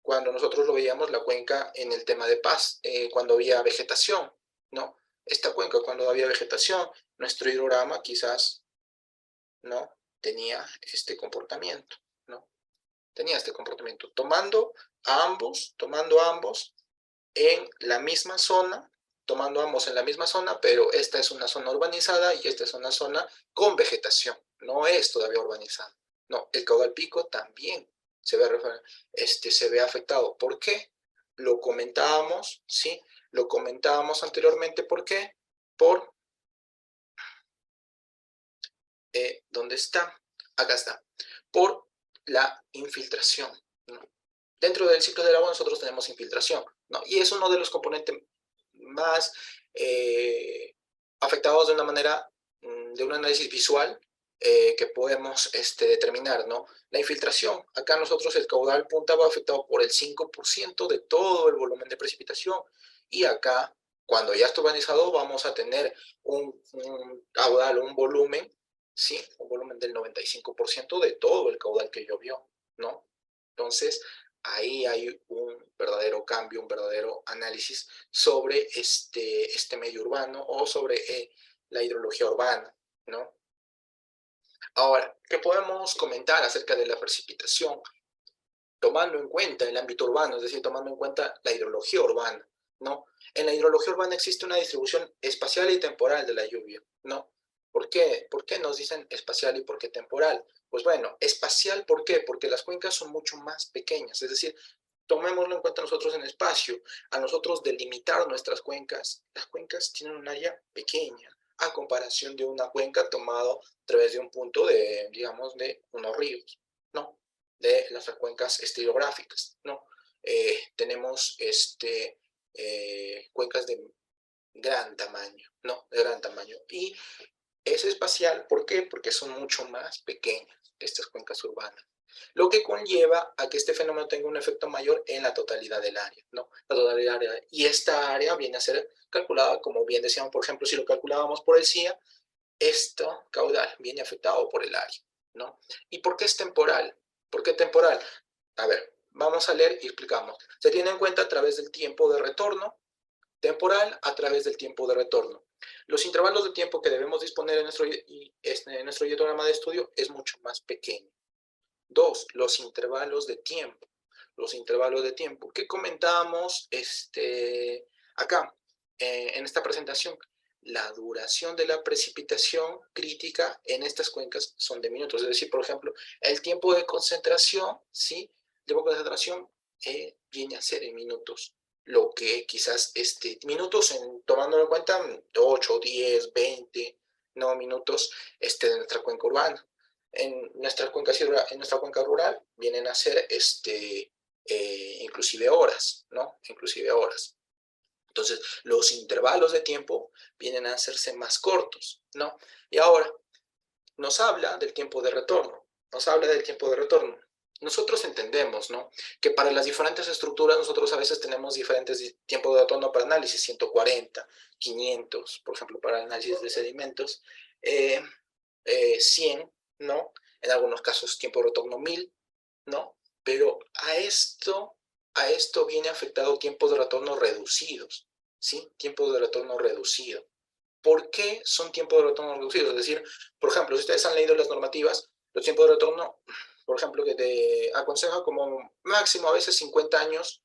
Speaker 1: cuando nosotros lo veíamos la cuenca en el tema de paz, cuando había vegetación, ¿no? Esta cuenca, cuando había vegetación, nuestro hidrograma quizás no tenía este comportamiento, ¿no? Tenía este comportamiento, tomando ambos en la misma zona, pero esta es una zona urbanizada y esta es una zona con vegetación, no es todavía urbanizada. No, el caudal pico también se ve afectado. ¿Por qué? Lo comentábamos, ¿sí? Lo comentábamos anteriormente, ¿por qué? ¿Dónde está? Acá está. Por la infiltración, ¿no? Dentro del ciclo del agua nosotros tenemos infiltración, ¿no? Y es uno de los componentes más afectados de una manera, de un análisis visual que podemos determinar, ¿no? La infiltración, acá nosotros el caudal punta va afectado por el 5% de todo el volumen de precipitación, y acá, cuando ya está urbanizado, vamos a tener un caudal, un volumen, ¿sí? Un volumen del 95% de todo el caudal que llovió, ¿no? Entonces, ahí hay un verdadero cambio, un verdadero análisis sobre este medio urbano o sobre la hidrología urbana, ¿no? Ahora, ¿qué podemos comentar acerca de la precipitación? Tomando en cuenta el ámbito urbano, es decir, tomando en cuenta la hidrología urbana, ¿no? En la hidrología urbana existe una distribución espacial y temporal de la lluvia, ¿no? ¿Por qué? ¿Por qué nos dicen espacial y por qué temporal? Pues bueno, espacial, ¿por qué? Porque las cuencas son mucho más pequeñas, es decir, tomémoslo en cuenta nosotros en espacio. A nosotros delimitar nuestras cuencas, las cuencas tienen un área pequeña a comparación de una cuenca tomado a través de un punto de, digamos, de unos ríos, ¿no? De las cuencas hidrográficas, ¿no? Tenemos cuencas de gran tamaño, ¿no? De gran tamaño. Y es espacial, ¿por qué? Porque son mucho más pequeñas estas cuencas urbanas, lo que conlleva a que este fenómeno tenga un efecto mayor en la totalidad del área, ¿no? La totalidad del área. Y esta área viene a ser calculada, como bien decíamos, por ejemplo, si lo calculábamos por el CIA, este caudal viene afectado por el área, ¿no? ¿Y por qué es temporal? ¿Por qué temporal? A ver, vamos a leer y explicamos. Se tiene en cuenta a través del tiempo de retorno, temporal a través del tiempo de retorno. Los intervalos de tiempo que debemos disponer en nuestro diagrama de estudio es mucho más pequeño. Dos, los intervalos de tiempo. Los intervalos de tiempo que comentábamos acá en esta presentación. La duración de la precipitación crítica en estas cuencas son de minutos. Es decir, por ejemplo, el tiempo de concentración, ¿sí? El tiempo de concentración viene a ser en minutos. lo que quizás minutos, tomando en cuenta 8, 10, 20, no minutos de nuestra cuenca urbana. En nuestra cuenca rural vienen a ser inclusive horas, ¿no? Inclusive horas. Entonces, los intervalos de tiempo vienen a hacerse más cortos, ¿no? Y ahora, nos habla del tiempo de retorno, nos habla del tiempo de retorno. Nosotros entendemos, ¿no?, que para las diferentes estructuras nosotros a veces tenemos diferentes tiempos de retorno para análisis, 140, 500, por ejemplo, para análisis de sedimentos, 100, ¿no? En algunos casos tiempo de retorno 1000, ¿no? Pero a esto viene afectado tiempos de retorno reducidos, ¿sí? Tiempos de retorno reducido. ¿Por qué son tiempos de retorno reducidos? Es decir, por ejemplo, si ustedes han leído las normativas, los tiempos de retorno, por ejemplo, que te aconseja como máximo a veces 50 años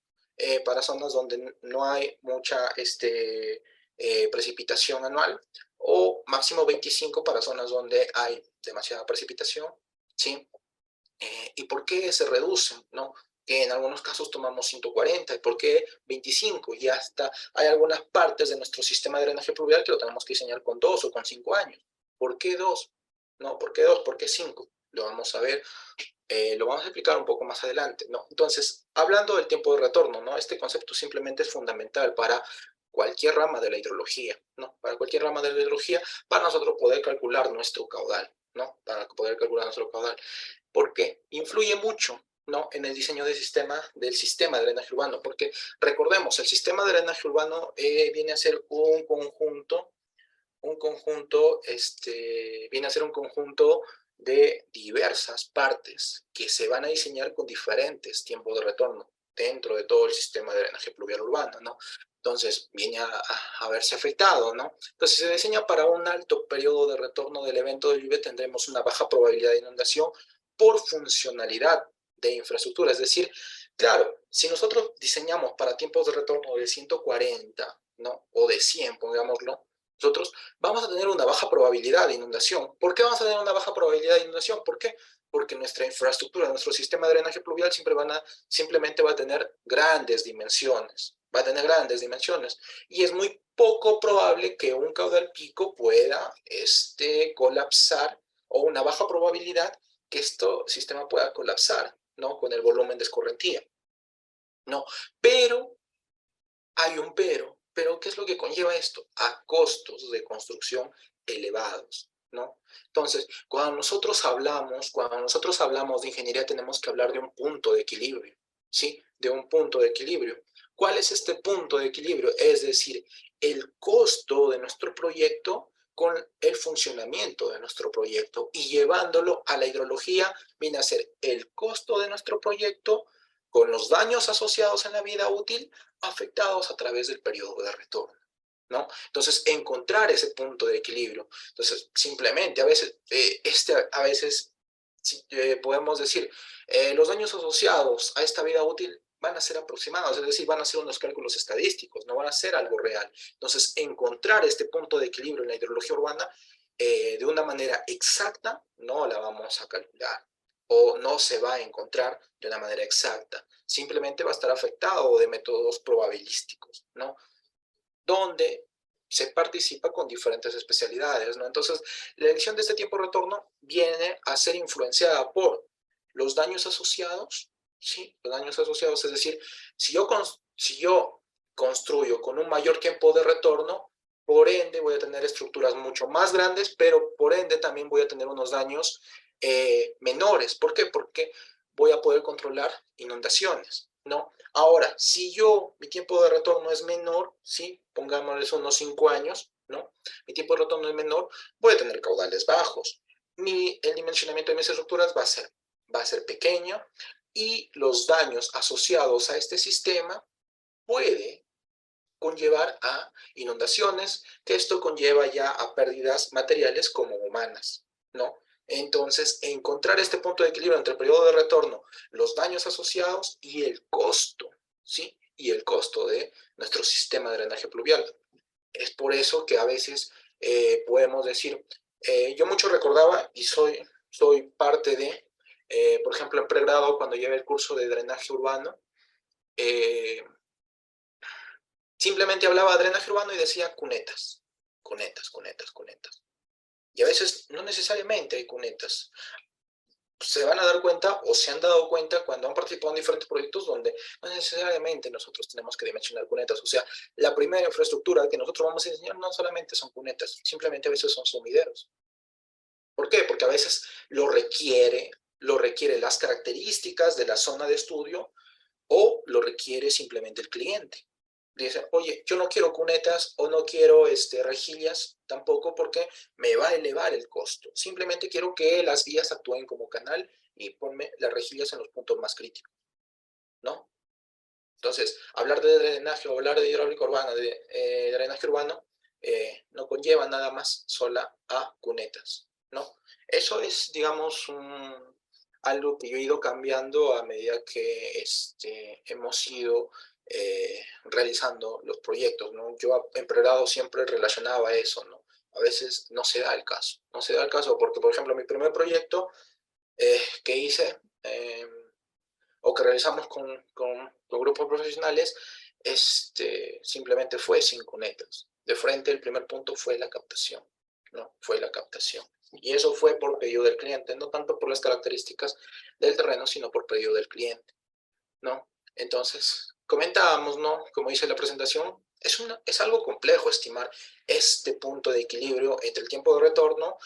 Speaker 1: para zonas donde no hay mucha precipitación anual, o máximo 25 para zonas donde hay demasiada precipitación, ¿sí? ¿Y por qué se reducen, no? Que en algunos casos tomamos 140, ¿y por qué 25? Y hasta hay algunas partes de nuestro sistema de drenaje pluvial que lo tenemos que diseñar con 2 o con 5 años. ¿Por qué 2? No, ¿por qué 2? ¿Por qué 5? Lo vamos a ver, lo vamos a explicar un poco más adelante, ¿no? Entonces, hablando del tiempo de retorno, ¿no? Este concepto simplemente es fundamental para cualquier rama de la hidrología, ¿no? Para cualquier rama de la hidrología, para nosotros poder calcular nuestro caudal, ¿no? Para poder calcular nuestro caudal. Porque influye mucho, ¿no?, en el diseño del sistema de drenaje urbano, porque recordemos, el sistema de drenaje urbano viene a ser viene a ser un conjunto de diversas partes que se van a diseñar con diferentes tiempos de retorno dentro de todo el sistema de drenaje pluvial urbano, ¿no? Entonces, viene a verse afectado, ¿no? Entonces, si se diseña para un alto periodo de retorno del evento de lluvia, tendremos una baja probabilidad de inundación por funcionalidad de infraestructura. Es decir, claro, si nosotros diseñamos para tiempos de retorno de 140, ¿no?, o de 100, pongámoslo, nosotros vamos a tener una baja probabilidad de inundación. ¿Por qué vamos a tener una baja probabilidad de inundación? ¿Por qué? Porque nuestra infraestructura, nuestro sistema de drenaje pluvial simplemente va a tener grandes dimensiones. Va a tener grandes dimensiones. Y es muy poco probable que un caudal pico pueda colapsar, o una baja probabilidad que este sistema pueda colapsar, ¿no?, con el volumen de escorrentía. No, pero hay un pero ¿qué es lo que conlleva esto? A costos de construcción elevados, ¿no? Entonces, cuando nosotros hablamos de ingeniería, tenemos que hablar de un punto de equilibrio, ¿sí? De un punto de equilibrio. ¿Cuál es este punto de equilibrio? Es decir, el costo de nuestro proyecto con el funcionamiento de nuestro proyecto, y llevándolo a la hidrología viene a ser el costo de nuestro proyecto con los daños asociados en la vida útil afectados a través del periodo de retorno, ¿no? Entonces, encontrar ese punto de equilibrio. Entonces, simplemente, a veces podemos decir, los daños asociados a esta vida útil van a ser aproximados, es decir, van a ser unos cálculos estadísticos, no van a ser algo real. Entonces, encontrar este punto de equilibrio en la hidrología urbana de una manera exacta no la vamos a calcular, o no se va a encontrar de una manera exacta. Simplemente va a estar afectado de métodos probabilísticos, ¿no?, donde se participa con diferentes especialidades, ¿no? Entonces, la elección de este tiempo de retorno viene a ser influenciada por los daños asociados, ¿sí? Los daños asociados, es decir, si yo construyo con un mayor tiempo de retorno, por ende voy a tener estructuras mucho más grandes, pero por ende también voy a tener unos daños menores. ¿Por qué? Porque voy a poder controlar inundaciones, ¿no? Ahora, si mi tiempo de retorno es menor, ¿sí?, pongámosles unos 5 años, ¿no? Mi tiempo de retorno es menor, voy a tener caudales bajos. El dimensionamiento de mis estructuras va a ser pequeño, y los daños asociados a este sistema puede conllevar a inundaciones, que esto conlleva ya a pérdidas materiales como humanas, ¿no? Entonces, encontrar este punto de equilibrio entre el periodo de retorno, los daños asociados y el costo, ¿sí? Y el costo de nuestro sistema de drenaje pluvial. Es por eso que a veces podemos decir, yo mucho recordaba, y soy parte de, por ejemplo, en pregrado, cuando llevé el curso de drenaje urbano, eh, Simplemente hablaba de drenaje urbano y decía cunetas, cunetas, cunetas, cunetas. Y a veces no necesariamente hay cunetas. Se van a dar cuenta o se han dado cuenta cuando han participado en diferentes proyectos donde no necesariamente nosotros tenemos que dimensionar cunetas. O sea, la primera infraestructura que nosotros vamos a diseñar no solamente son cunetas, simplemente a veces son sumideros. ¿Por qué? Porque a veces lo requiere las características de la zona de estudio o lo requiere simplemente el cliente. Dice, oye, yo no quiero cunetas o no quiero rejillas tampoco porque me va a elevar el costo. Simplemente quiero que las vías actúen como canal y ponme las rejillas en los puntos más críticos, ¿no? Entonces, hablar de drenaje o hablar de hidráulica urbana, de drenaje urbano, no conlleva nada más sola a cunetas, ¿no? Eso es, digamos, algo que yo he ido cambiando a medida que hemos ido realizando los proyectos, ¿no? Yo en pregrado siempre relacionaba eso, ¿no? A veces no se da el caso, no se da el caso porque, por ejemplo, mi primer proyecto que hice, o que realizamos con grupos profesionales, simplemente fue sin cunetas. De frente, el primer punto fue la captación, ¿no? Fue la captación. Y eso fue por pedido del cliente, no tanto por las características del terreno, sino por pedido del cliente, ¿no? Entonces, comentábamos, ¿no? Como dice la presentación, es algo complejo estimar este punto de equilibrio entre el tiempo de retorno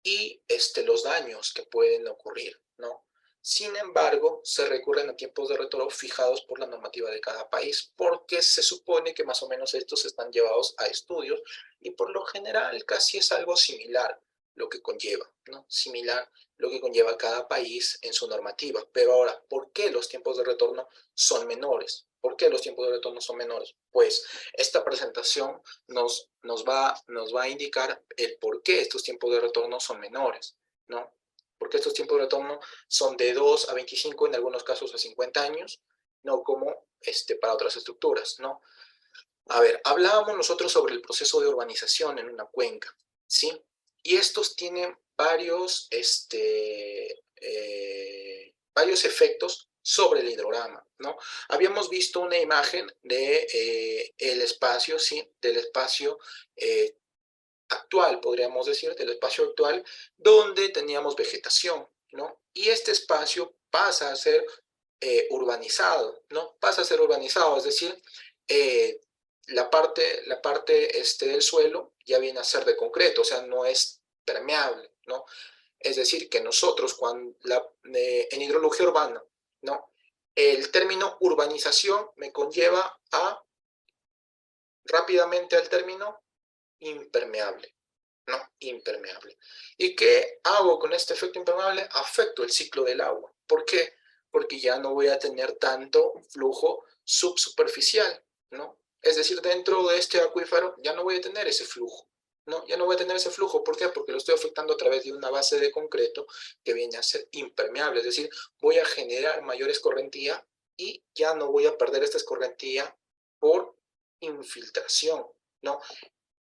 Speaker 1: y los daños que pueden ocurrir, ¿no? Sin embargo, se recurren a tiempos de retorno fijados por la normativa de cada país, porque se supone que más o menos estos están llevados a estudios y por lo general casi es algo similar lo que conlleva, ¿no? Similar lo que conlleva cada país en su normativa. Pero ahora, ¿por qué los tiempos de retorno son menores? ¿Por qué los tiempos de retorno son menores? Pues esta presentación nos va a indicar el por qué estos tiempos de retorno son menores, ¿no? Porque estos tiempos de retorno son de 2 a 25, en algunos casos a 50 años, no como para otras estructuras, ¿no? A ver, hablábamos nosotros sobre el proceso de urbanización en una cuenca, ¿sí? Y estos tienen varios efectos sobre el hidrograma, ¿no? Habíamos visto una imagen de el espacio, ¿sí? Del espacio actual, podríamos decir, del espacio actual, donde teníamos vegetación, ¿no? Y este espacio pasa a ser urbanizado, ¿no? Pasa a ser urbanizado, es decir, eh, la parte del suelo ya viene a ser de concreto, o sea, no es permeable, ¿no? Es decir, que nosotros en hidrología urbana, ¿no? El término urbanización me conlleva rápidamente al término impermeable, ¿no? Impermeable. ¿Y qué hago con este efecto impermeable? Afecto el ciclo del agua. ¿Por qué? Porque ya no voy a tener tanto flujo subsuperficial, ¿no? Es decir, dentro de este acuífero ya no voy a tener ese flujo, ¿no? Ya no voy a tener ese flujo. ¿Por qué? Porque lo estoy afectando a través de una base de concreto que viene a ser impermeable. Es decir, voy a generar mayor escorrentía y ya no voy a perder esta escorrentía por infiltración, ¿no?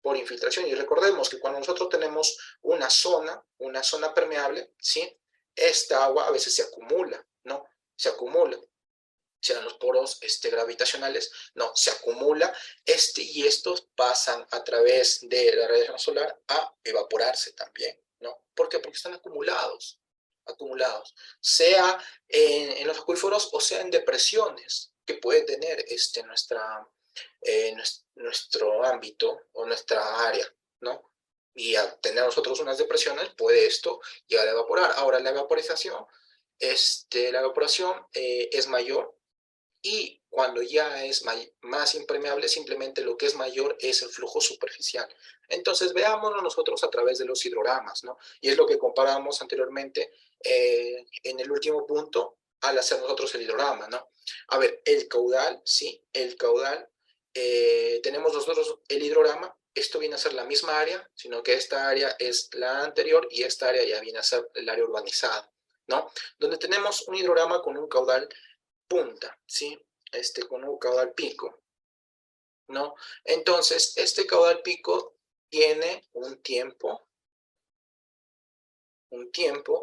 Speaker 1: Por infiltración. Y recordemos que cuando nosotros tenemos una zona permeable, ¿sí? Esta agua a veces se acumula, ¿no? Se acumula. Sean los poros gravitacionales, no, se acumula y estos pasan a través de la radiación solar a evaporarse también, ¿no? ¿Por qué? Porque están acumulados, sea en los acuíferos o sea en depresiones que puede tener nuestro ámbito o nuestra área, ¿no? Y al tener nosotros unas depresiones, puede esto llegar a evaporar. Ahora, la evaporación es mayor y cuando ya es más impermeable, simplemente lo que es mayor es el flujo superficial. Entonces, veámoslo nosotros a través de los hidrogramas, ¿no? Y es lo que comparábamos anteriormente en el último punto al hacer nosotros el hidrograma, ¿no? A ver, el caudal, ¿sí? El caudal, tenemos nosotros el hidrograma, esto viene a ser la misma área, sino que esta área es la anterior y esta área ya viene a ser el área urbanizada, ¿no? Donde tenemos un hidrograma con un caudal punta, ¿sí? Con un caudal pico, ¿no? Entonces, este caudal pico tiene un tiempo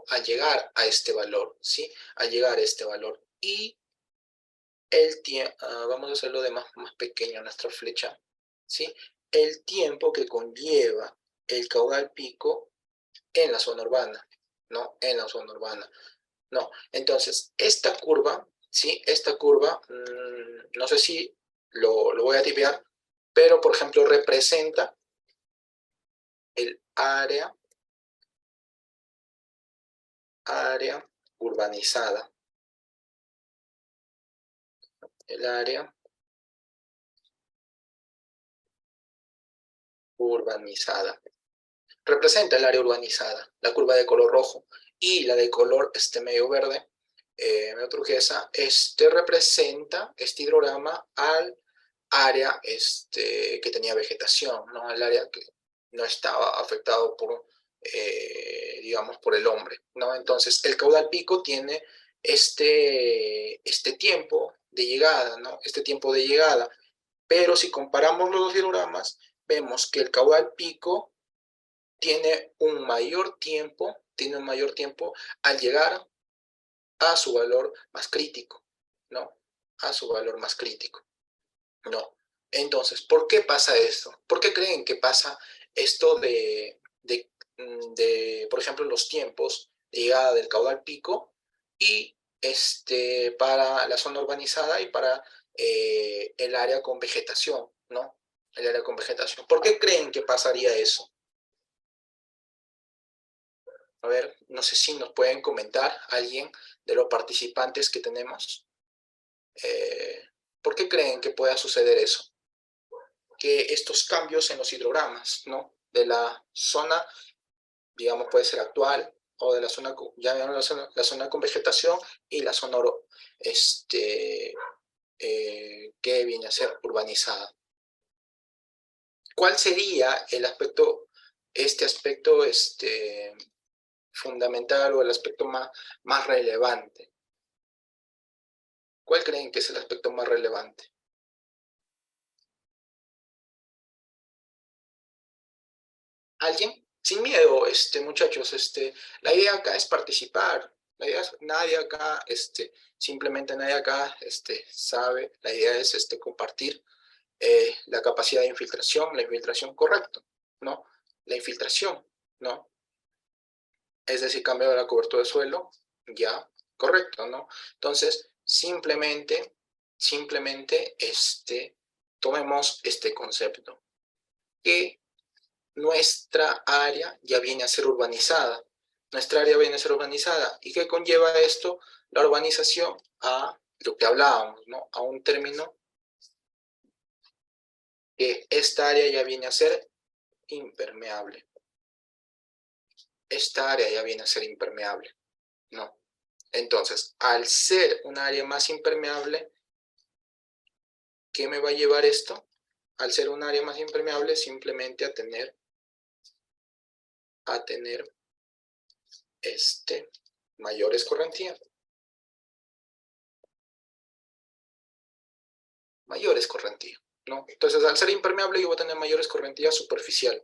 Speaker 1: a llegar a este valor, ¿sí? A llegar a este valor. Y vamos a hacerlo de más pequeño nuestra flecha, ¿sí? El tiempo que conlleva el caudal pico en la zona urbana, ¿no? En la zona urbana, ¿no? Entonces, esta curva, ¿sí? Esta curva, no sé si lo voy a tipear, pero, por ejemplo, representa el área urbanizada. El área urbanizada. Representa el área urbanizada, la curva de color rojo, y la de color medio verde, medio turquesa, representa este hidrograma al área que tenía vegetación, ¿no? Al área que no estaba afectado por, digamos, por el hombre, ¿no? Entonces, el caudal pico tiene este tiempo de llegada, ¿no? Este tiempo de llegada, pero si comparamos los dos hidrogramas, vemos que el caudal pico tiene un mayor tiempo al llegar a su valor más crítico, ¿no? A su valor más crítico, ¿no? Entonces, ¿por qué pasa esto? ¿Por qué creen que pasa esto por ejemplo, los tiempos de llegada del caudal pico y para la zona urbanizada y para el área con vegetación, ¿no? El área con vegetación. ¿Por qué creen que pasaría eso? A ver, no sé si nos pueden comentar alguien de los participantes que tenemos. ¿Por qué creen que pueda suceder eso? Que estos cambios en los hidrogramas, ¿no? De la zona, digamos, puede ser actual, o de la zona, ya la zona con vegetación y la zona que viene a ser urbanizada. ¿Cuál sería el aspecto, fundamental o el aspecto más relevante? ¿Cuál creen que es el aspecto más relevante? ¿Alguien? Sin miedo, muchachos, la idea acá es participar. La idea es, nadie acá, simplemente nadie acá, sabe. La idea es, compartir la capacidad de infiltración, la infiltración correcto, ¿no? La infiltración, ¿no? Es decir, cambio de la cobertura de suelo, ya, correcto, ¿no? Entonces, simplemente, tomemos este concepto, que nuestra área ya viene a ser urbanizada. Nuestra área viene a ser urbanizada. ¿Y qué conlleva esto? La urbanización a lo que hablábamos, ¿no? A un término que esta área ya viene a ser impermeable. Esta área ya viene a ser impermeable, ¿no? Entonces, al ser un área más impermeable, ¿qué me va a llevar esto? Al ser un área más impermeable, simplemente a tener mayor escorrentía. Mayor escorrentía, ¿no? Entonces, al ser impermeable, yo voy a tener mayor escorrentía superficial,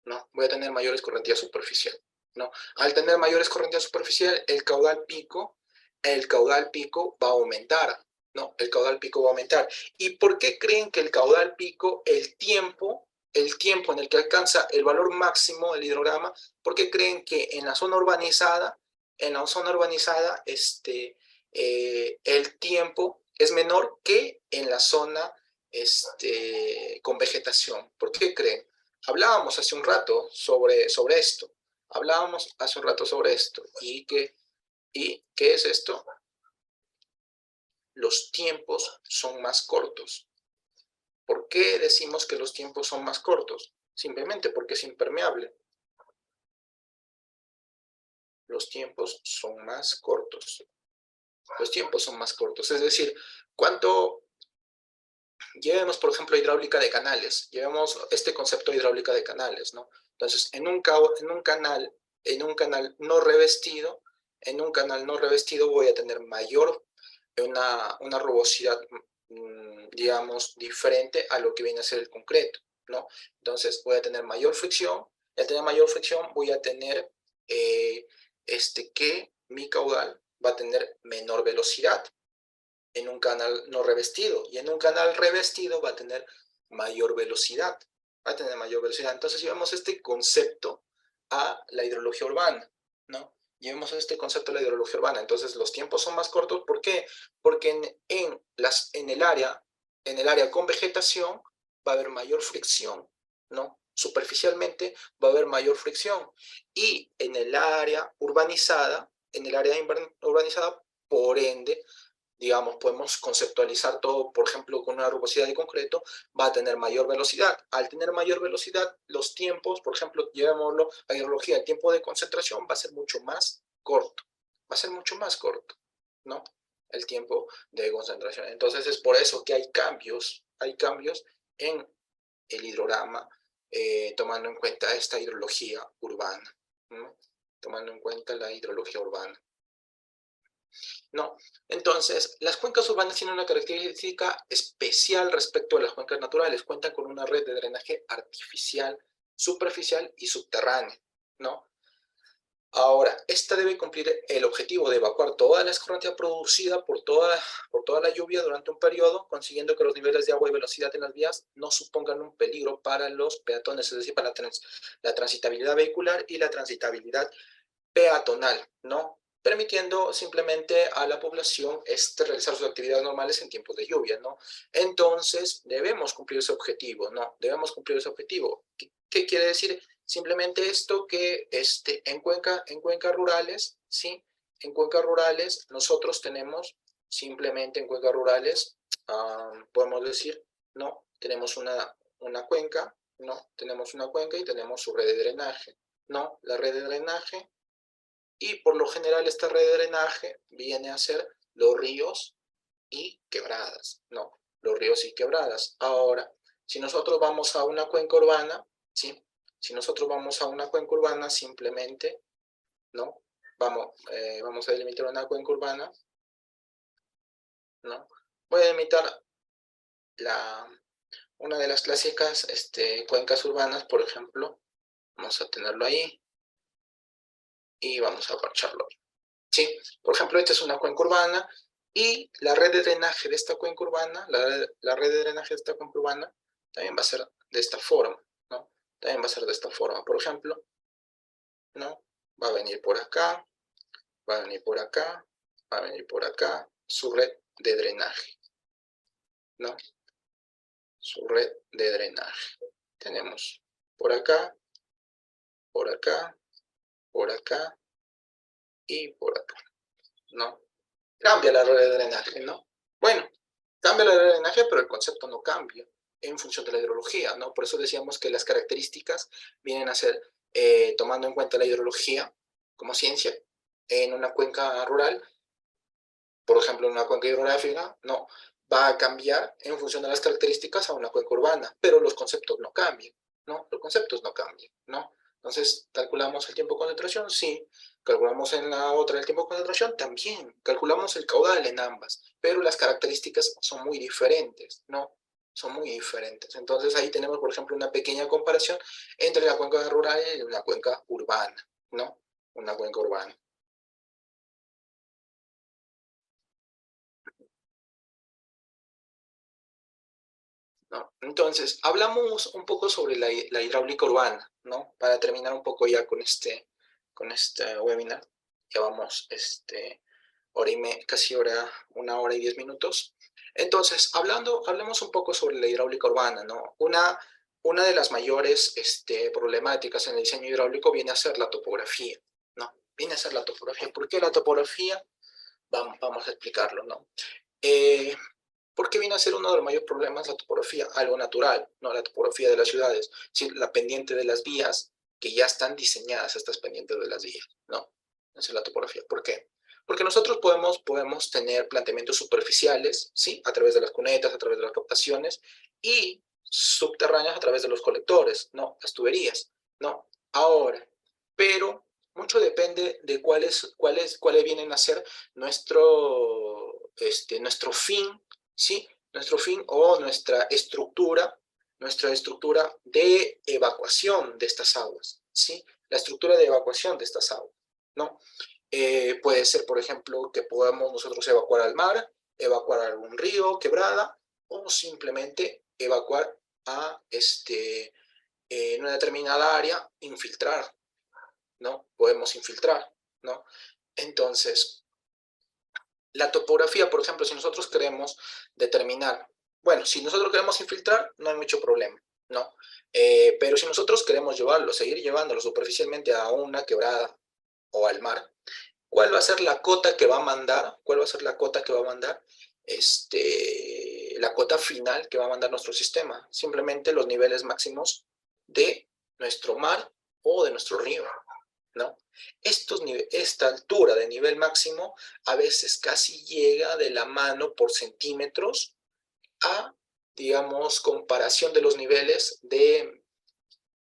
Speaker 1: ¿no? Voy a tener mayor escorrentía superficial, ¿no? Al tener mayor escorrentía superficial, el caudal pico va a aumentar, ¿no? El caudal pico va a aumentar. ¿Y por qué creen que el caudal pico, el tiempo en el que alcanza el valor máximo del hidrograma, por qué creen que en la zona urbanizada, el tiempo es menor que en la zona con vegetación? ¿Por qué creen? Hablábamos hace un rato sobre esto. Hablábamos hace un rato sobre esto. ¿Y qué es esto? Los tiempos son más cortos. ¿Por qué decimos que los tiempos son más cortos? Simplemente porque es impermeable. Los tiempos son más cortos. Los tiempos son más cortos. Es decir, llevemos, por ejemplo, hidráulica de canales. Llevemos este concepto de hidráulica de canales, ¿no? Entonces, en un canal no revestido, voy a tener una rugosidad, digamos, diferente a lo que viene a ser el concreto, ¿no? Entonces, voy a tener mayor fricción. Y al tener mayor fricción, voy a tener que mi caudal va a tener menor velocidad en un canal no revestido, y en un canal revestido va a tener mayor velocidad, Entonces llevamos este concepto a la hidrología urbana, ¿no? Llevemos este concepto a la hidrología urbana. Entonces los tiempos son más cortos. ¿Por qué? Porque en el área con vegetación va a haber mayor fricción, ¿no? Superficialmente va a haber mayor fricción. Y en el área urbanizada, por ende, digamos, podemos conceptualizar todo, por ejemplo, con una rugosidad de concreto, va a tener mayor velocidad. Al tener mayor velocidad, los tiempos, por ejemplo, llevémoslo a hidrología, el tiempo de concentración va a ser mucho más corto. Va a ser mucho más corto, ¿no? El tiempo de concentración. Entonces es por eso que hay cambios en el hidrograma, tomando en cuenta esta hidrología urbana, ¿no? Tomando en cuenta la hidrología urbana. No, entonces las cuencas urbanas tienen una característica especial respecto a las cuencas naturales. Cuentan con una red de drenaje artificial, superficial y subterránea, ¿no? Ahora, esta debe cumplir el objetivo de evacuar toda la escorrentía producida por toda la lluvia durante un periodo, consiguiendo que los niveles de agua y velocidad en las vías no supongan un peligro para los peatones, es decir, para la transitabilidad vehicular y la transitabilidad peatonal, ¿no? Permitiendo simplemente a la población realizar sus actividades normales en tiempos de lluvia, ¿no? Entonces, debemos cumplir ese objetivo, ¿no? Debemos cumplir ese objetivo. ¿Qué quiere decir? Simplemente esto que en cuencas rurales, ¿sí? En cuencas rurales nosotros tenemos, simplemente en cuencas rurales, podemos decir, ¿no? Tenemos una cuenca, ¿no? Tenemos una cuenca y tenemos su red de drenaje, ¿no? La red de drenaje. Y por lo general esta red de drenaje viene a ser los ríos y quebradas, ¿no? Los ríos y quebradas. Ahora, si nosotros vamos a una cuenca urbana, ¿sí? Si nosotros vamos a una cuenca urbana, simplemente, ¿no? Vamos a delimitar una cuenca urbana, ¿no? Voy a delimitar una de las clásicas cuencas urbanas, por ejemplo. Vamos a tenerlo ahí y vamos a parcharlo. ¿Sí? Por ejemplo, esta es una cuenca urbana y la red de drenaje de esta cuenca urbana, la red de drenaje de esta cuenca urbana también va a ser de esta forma, ¿no? También va a ser de esta forma. Por ejemplo, ¿no? Va a venir por acá, va a venir por acá, va a venir por acá, su red de drenaje, ¿no? Su red de drenaje. Tenemos por acá, por acá, por acá y por acá, ¿no? Cambia la red de drenaje, ¿no? Bueno, cambia la red de drenaje, pero el concepto no cambia en función de la hidrología, ¿no? Por eso decíamos que las características vienen a ser, tomando en cuenta la hidrología como ciencia, en una cuenca rural, por ejemplo, en una cuenca hidrográfica, no, va a cambiar en función de las características a una cuenca urbana, pero los conceptos no cambian, ¿no? Los conceptos no cambian, ¿no? Entonces, ¿calculamos el tiempo de concentración? Sí. ¿Calculamos en la otra el tiempo de concentración? También. Calculamos el caudal en ambas, pero las características son muy diferentes, ¿no? Son muy diferentes. Entonces, ahí tenemos, por ejemplo, una pequeña comparación entre la cuenca rural y una cuenca urbana, ¿no? Una cuenca urbana. ¿No? Entonces, hablamos un poco sobre la hidráulica urbana, ¿no? Para terminar un poco ya con este webinar. Ya vamos, casi una hora y 10 minutos. Entonces, hablemos un poco sobre la hidráulica urbana, ¿no? Una de las mayores problemáticas en el diseño hidráulico viene a ser la topografía, ¿no? Viene a ser la topografía. ¿Por qué la topografía? Vamos a explicarlo, ¿no? Porque viene a ser uno de los mayores problemas la topografía, algo natural, ¿no? La topografía de las ciudades, ¿sí? La pendiente de las vías, que ya están diseñadas estas pendientes de las vías, ¿no? Esa es la topografía. ¿Por qué? Porque nosotros podemos tener planteamientos superficiales, ¿sí? A través de las cunetas, a través de las captaciones, y subterráneas a través de los colectores, ¿no? Las tuberías, ¿no? Ahora, pero mucho depende de cuáles vienen a ser nuestro fin, ¿sí? Nuestro fin o nuestra estructura de evacuación de estas aguas, ¿sí? La estructura de evacuación de estas aguas, ¿no? Puede ser, por ejemplo, que podamos nosotros evacuar al mar, evacuar a algún río, quebrada, o simplemente evacuar a en una determinada área, infiltrar, ¿no? Podemos infiltrar, ¿no? Entonces, la topografía, por ejemplo, si nosotros queremos determinar, bueno, si nosotros queremos infiltrar, no hay mucho problema, ¿no? Pero si nosotros queremos llevarlo, seguir llevándolo superficialmente a una quebrada o al mar, ¿cuál va a ser la cota que va a mandar? ¿Cuál va a ser la cota que va a mandar? La cota final que va a mandar nuestro sistema. Simplemente los niveles máximos de nuestro mar o de nuestro río, ¿no? Esta altura de nivel máximo a veces casi llega de la mano por centímetros a, digamos, comparación de los niveles de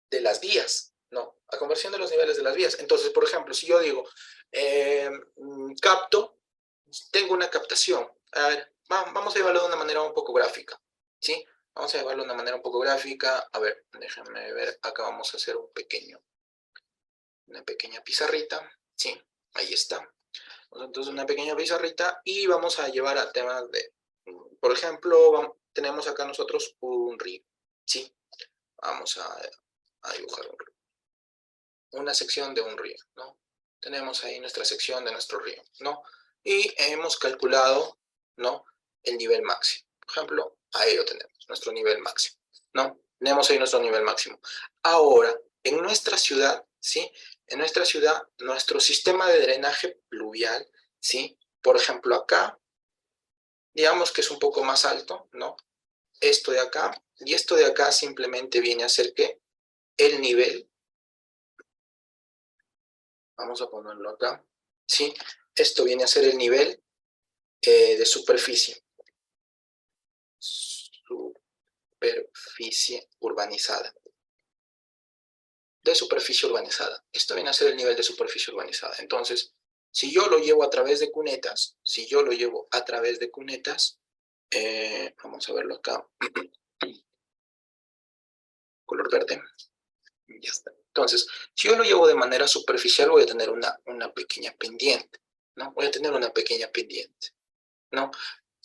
Speaker 1: las vías, ¿no? A conversión de los niveles de las vías. Entonces, por ejemplo, si yo digo, capto, tengo una captación. A ver, vamos a llevarlo de una manera un poco gráfica, ¿sí? Vamos a llevarlo de una manera un poco gráfica. A ver, déjenme ver, acá vamos a hacer una pequeña pizarrita, ¿sí? Ahí está. Entonces, una pequeña pizarrita y vamos a llevar a temas de, por ejemplo, tenemos acá nosotros un río, ¿sí? Vamos a dibujar un río. Una sección de un río, ¿no? Tenemos ahí nuestra sección de nuestro río, ¿no? Y hemos calculado, ¿no? El nivel máximo. Por ejemplo, ahí lo tenemos, nuestro nivel máximo, ¿no? Tenemos ahí nuestro nivel máximo. Ahora, en nuestra ciudad, ¿sí? En nuestra ciudad, nuestro sistema de drenaje pluvial, ¿sí? Por ejemplo, acá, digamos que es un poco más alto, ¿no? Esto de acá, y esto de acá simplemente viene a ser que el nivel, vamos a ponerlo acá, ¿sí? Esto viene a ser el nivel de superficie. Superficie urbanizada. De superficie urbanizada. Esto viene a ser el nivel de superficie urbanizada. Entonces, si yo lo llevo a través de cunetas, vamos a verlo acá, color verde, ya está. Entonces, si yo lo llevo de manera superficial, voy a tener una pequeña pendiente, ¿no? Voy a tener una pequeña pendiente, ¿no?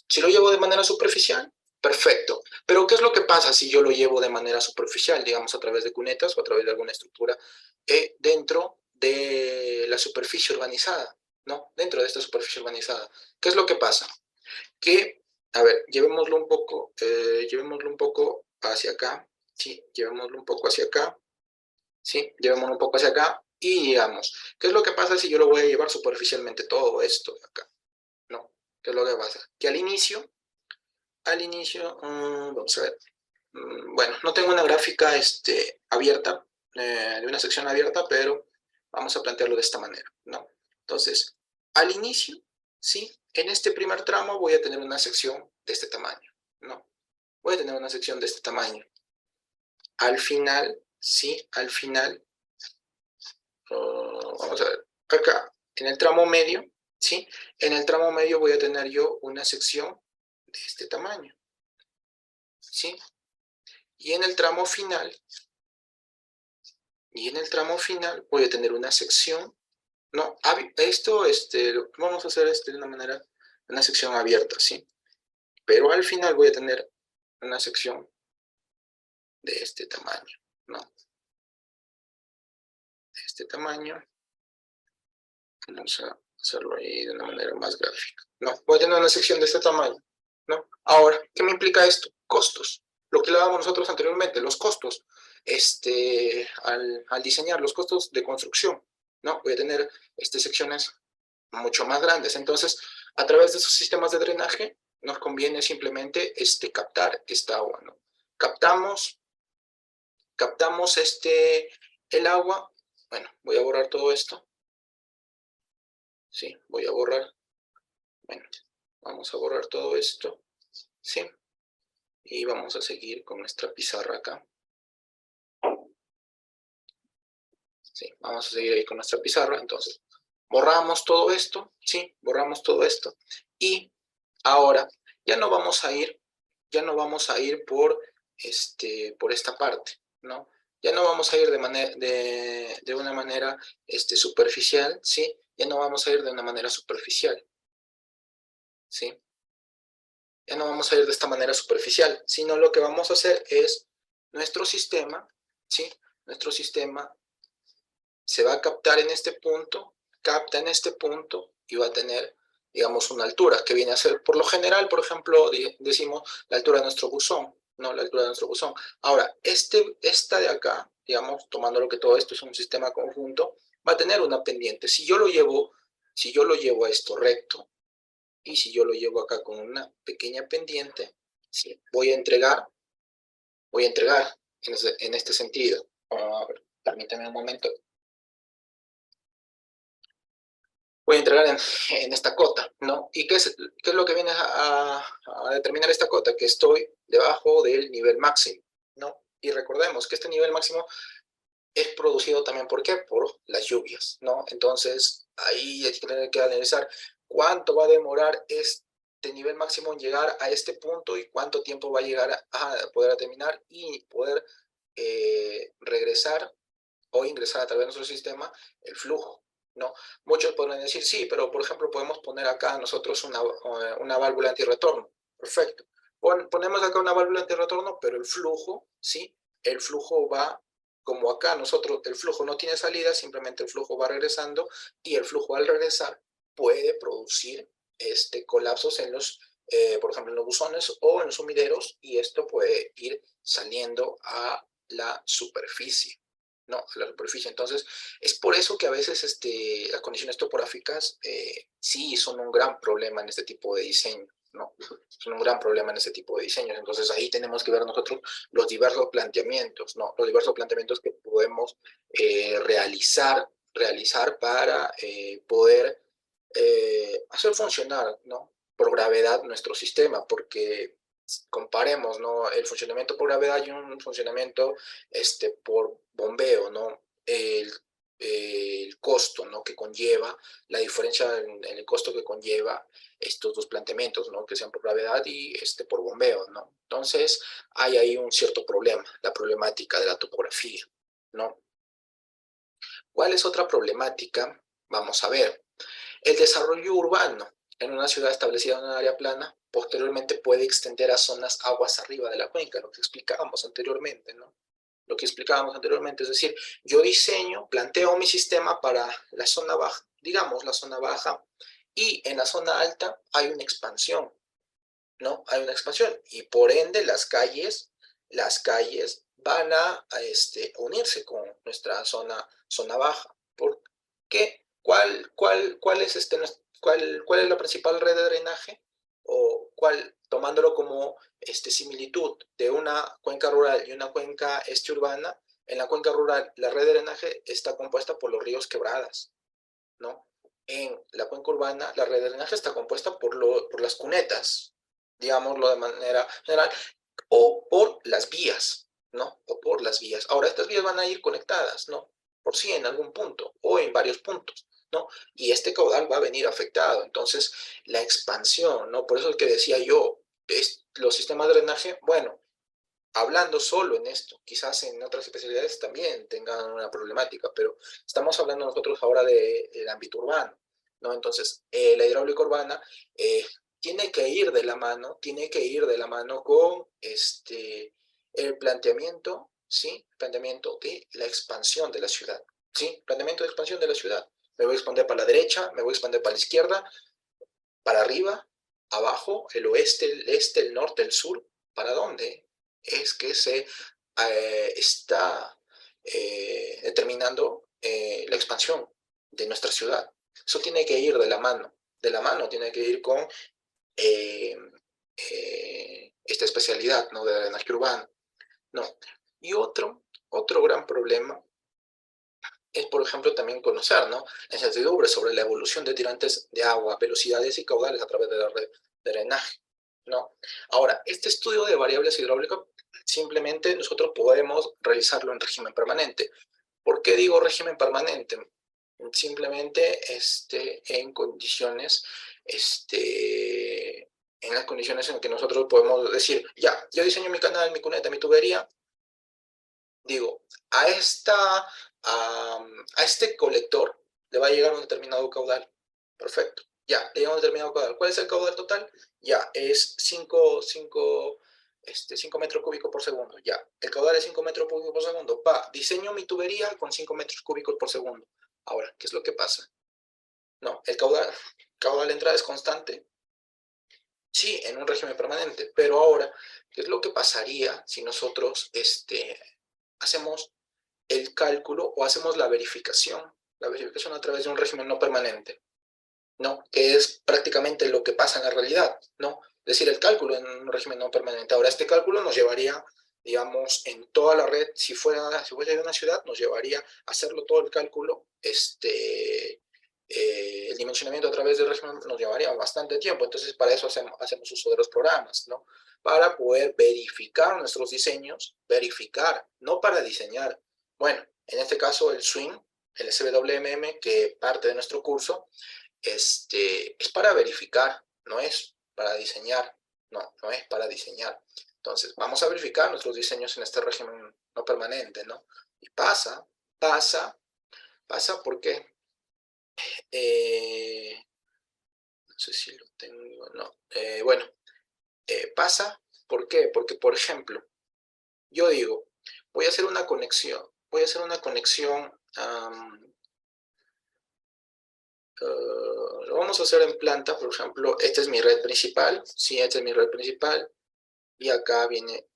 Speaker 1: Si lo llevo de manera superficial, perfecto. Pero ¿qué es lo que pasa si yo lo llevo de manera superficial, digamos a través de cunetas o a través de alguna estructura dentro de la superficie urbanizada, ¿no? Dentro de esta superficie urbanizada. ¿Qué es lo que pasa? Que, a ver, llevémoslo un poco hacia acá, ¿sí? Llevémoslo un poco hacia acá, ¿sí? Llevémoslo un poco hacia acá y digamos, ¿qué es lo que pasa si yo lo voy a llevar superficialmente todo esto de acá? ¿No? ¿Qué es lo que pasa? Que al inicio, vamos a ver, bueno, no tengo una gráfica abierta, de una sección abierta, pero vamos a plantearlo de esta manera, ¿no? Entonces, al inicio, ¿sí? En este primer tramo voy a tener una sección de este tamaño, ¿no? Voy a tener una sección de este tamaño. Al final, ¿sí? Al final, vamos a ver, acá, en el tramo medio, ¿sí? En el tramo medio voy a tener yo una sección de este tamaño, ¿sí? Y en el tramo final, voy a tener una sección, no, esto, vamos a hacer de una manera, una sección abierta, ¿sí? Pero al final voy a tener una sección de este tamaño, ¿no? De este tamaño, vamos a hacerlo ahí de una manera más gráfica, ¿no? Voy a tener una sección de este tamaño, ¿no? Ahora, ¿qué me implica esto? Costos. Lo que hablábamos nosotros anteriormente, los costos, al diseñar los costos de construcción, ¿no? Voy a tener secciones mucho más grandes. Entonces, a través de esos sistemas de drenaje, nos conviene simplemente captar esta agua, ¿no? Captamos el agua. Bueno, voy a borrar todo esto. Sí, voy a borrar. Bueno, vamos a borrar todo esto. Sí. Y vamos a seguir con nuestra pizarra acá. Sí, vamos a seguir ahí con nuestra pizarra. Entonces, borramos todo esto. Sí, borramos todo esto. Y ahora, ya no vamos a ir por esta parte, ¿no? Ya no vamos a ir de una manera superficial, ¿sí? ya no vamos a ir de una manera superficial, ¿sí? Ya no vamos a ir de esta manera superficial, sino lo que vamos a hacer es nuestro sistema, ¿sí? Nuestro sistema se va a captar en este punto, capta en este punto y va a tener, digamos, una altura que viene a ser, por lo general, por ejemplo, decimos la altura de nuestro buzón, ¿no? La altura de nuestro buzón. Ahora, esta de acá, digamos, tomando lo que todo esto es un sistema conjunto, va a tener una pendiente. Si yo lo llevo a esto recto, y si yo lo llevo acá con una pequeña pendiente, ¿sí? voy a entregar en este sentido. A ver, permítame un momento. Voy a entregar en esta cota, ¿no? ¿Y qué es lo que viene a determinar esta cota? Que estoy debajo del nivel máximo, ¿no? Y recordemos que este nivel máximo es producido también, ¿por qué? Por las lluvias, ¿no? Entonces, ahí hay que tener que analizar cuánto va a demorar este nivel máximo en llegar a este punto y cuánto tiempo va a llegar a poder terminar y poder regresar o ingresar a través de nuestro sistema el flujo, ¿no? Muchos podrán decir, sí, pero por ejemplo podemos poner acá nosotros una válvula antirretorno. Perfecto. Ponemos acá una válvula antirretorno, pero el flujo, ¿sí? El flujo va, como acá nosotros, el flujo no tiene salida, simplemente el flujo va regresando y el flujo al regresar puede producir colapsos en los, por ejemplo, en los buzones o en los sumideros y esto puede ir saliendo a la superficie. No, a la superficie. Entonces, es por eso que a veces las condiciones topográficas sí son un gran problema en este tipo de diseño, ¿no? Son un gran problema en este tipo de diseños. Entonces, ahí tenemos que ver nosotros los diversos planteamientos, ¿no? Los diversos planteamientos que podemos realizar para poder hacer funcionar, ¿no? Por gravedad nuestro sistema, porque comparemos, ¿no? El funcionamiento por gravedad y un funcionamiento por bombeo, ¿no? El costo, ¿no? Que conlleva, la diferencia en el costo que conlleva estos dos planteamientos, ¿no? Que sean por gravedad y por bombeo, ¿no? Entonces, hay ahí un cierto problema, la problemática de la topografía, ¿no? ¿Cuál es otra problemática? Vamos a ver. El desarrollo urbano en una ciudad establecida en un área plana posteriormente puede extender a zonas aguas arriba de la cuenca, lo que explicábamos anteriormente, ¿no? Lo que explicábamos anteriormente, es decir, yo planteo mi sistema para la zona baja, digamos la zona baja, y en la zona alta hay una expansión, ¿no? Hay una expansión, y por ende las calles van a unirse con nuestra zona baja. ¿Por qué? ¿Cuál es la principal red de drenaje? O tomándolo como similitud de una cuenca rural y una cuenca urbana, en la cuenca rural la red de drenaje está compuesta por los ríos quebradas, ¿no? En la cuenca urbana la red de drenaje está compuesta por las cunetas, digámoslo de manera general, o por las vías, ¿no? O por las vías. Ahora, estas vías van a ir conectadas, ¿no? Por sí en algún punto o en varios puntos, ¿no? Y este caudal va a venir afectado. Entonces, la expansión, ¿no? Por eso es que decía yo, los sistemas de drenaje, bueno, hablando solo en esto, quizás en otras especialidades también tengan una problemática, pero estamos hablando nosotros ahora del ámbito urbano, ¿no? Entonces, la hidráulica urbana tiene que ir de la mano con el planteamiento, ¿sí? Planteamiento de la expansión de la ciudad, ¿sí? Planteamiento de expansión de la ciudad. Me voy a expandir para la derecha, me voy a expandir para la izquierda, para arriba, abajo, el oeste, el este, el norte, el sur. ¿Para dónde? Es que se está determinando la expansión de nuestra ciudad. Eso tiene que ir de la mano tiene que ir con eh, esta especialidad, ¿no? De drenaje urbano, ¿no? Y otro gran problema es, por ejemplo, también conocer, ¿no? La incertidumbre sobre la evolución de tirantes de agua, velocidades y caudales a través de la red de drenaje, ¿no? Ahora, este estudio de variables hidráulicas simplemente nosotros podemos realizarlo en régimen permanente. ¿Por qué digo régimen permanente? Simplemente en condiciones, en las condiciones en que nosotros podemos decir, ya, yo diseño mi canal, mi cuneta, mi tubería, digo, a este colector le va a llegar un determinado caudal. Perfecto. Ya, le llega un determinado caudal. ¿Cuál es el caudal total? Ya, es 5 metros cúbicos por segundo. Ya, el caudal es 5 metros cúbicos por segundo. Diseño mi tubería con 5 metros cúbicos por segundo. Ahora, ¿qué es lo que pasa? No, el caudal de entrada es constante. Sí, en un régimen permanente. Pero ahora, ¿qué es lo que pasaría si nosotros hacemos el cálculo o hacemos la verificación a través de un régimen no permanente? ¿No? Que es prácticamente lo que pasa en la realidad, ¿no? Es decir, el cálculo en un régimen no permanente. Ahora, este cálculo nos llevaría, digamos, en toda la red, si fuese de una ciudad, nos llevaría a hacerlo todo el cálculo, el dimensionamiento a través del régimen nos llevaría bastante tiempo. Entonces, para eso hacemos uso de los programas, ¿no? Para poder verificar nuestros diseños, verificar, no para diseñar. Bueno, en este caso, el swing, el SWMM, que parte de nuestro curso, es para verificar, no es para diseñar, no es para diseñar. Entonces, vamos a verificar nuestros diseños en este régimen no permanente, ¿no? Y pasa, ¿por qué? No sé si lo tengo, no. Bueno, pasa, ¿por qué? Porque, por ejemplo, yo digo, voy a hacer una conexión, lo vamos a hacer en planta. Por ejemplo, esta es mi red principal, sí, esta es mi red principal, y acá viene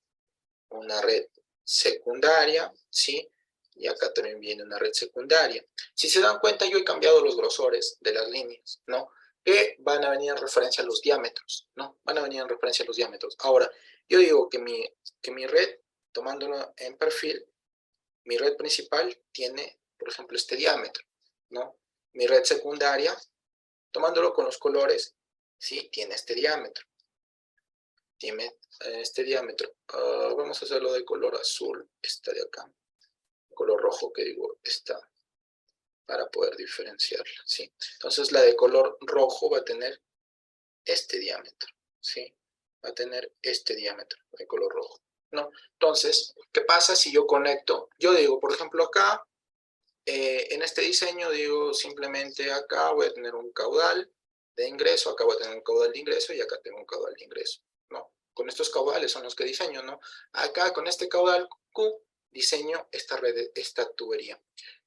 Speaker 1: una red secundaria, ¿sí? Y acá también viene una red secundaria. Si se dan cuenta, yo he cambiado los grosores de las líneas, ¿no? Que van a venir en referencia a los diámetros, ¿no? Van a venir en referencia a los diámetros. Ahora, yo digo que mi red, tomándolo en perfil, mi red principal tiene, por ejemplo, este diámetro, ¿no? Mi red secundaria, tomándolo con los colores, ¿sí? Tiene este diámetro. Tiene este diámetro. Vamos a hacerlo de color azul, esta de acá. Color rojo, que digo, esta, para poder diferenciarla, ¿sí? Entonces la de color rojo va a tener este diámetro, ¿sí? Va a tener este diámetro de color rojo, ¿no? Entonces, ¿qué pasa si yo conecto? Yo digo, por ejemplo, acá, en este diseño, digo, simplemente acá voy a tener un caudal de ingreso, acá voy a tener un caudal de ingreso y acá tengo un caudal de ingreso, ¿no? Con estos caudales son los que diseño, ¿no? Acá con este caudal Q diseño esta red, esta tubería.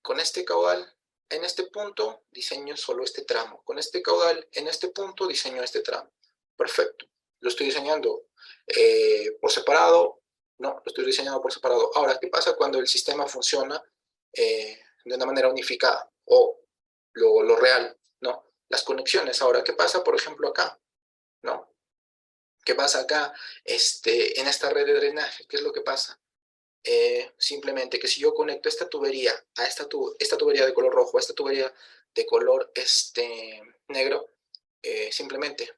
Speaker 1: Con este caudal, en este punto, diseño solo este tramo. Con este caudal, en este punto, diseño este tramo. Perfecto. Lo estoy diseñando por separado. No, lo estoy diseñando por separado. Ahora, ¿qué pasa cuando el sistema funciona de una manera unificada? O lo real, ¿no? Las conexiones. Ahora, ¿qué pasa, por ejemplo, acá? ¿No? ¿Qué pasa acá en esta red de drenaje? ¿Qué es lo que pasa? Simplemente que si yo conecto esta tubería a esta tubería de color rojo, a esta tubería de color negro, simplemente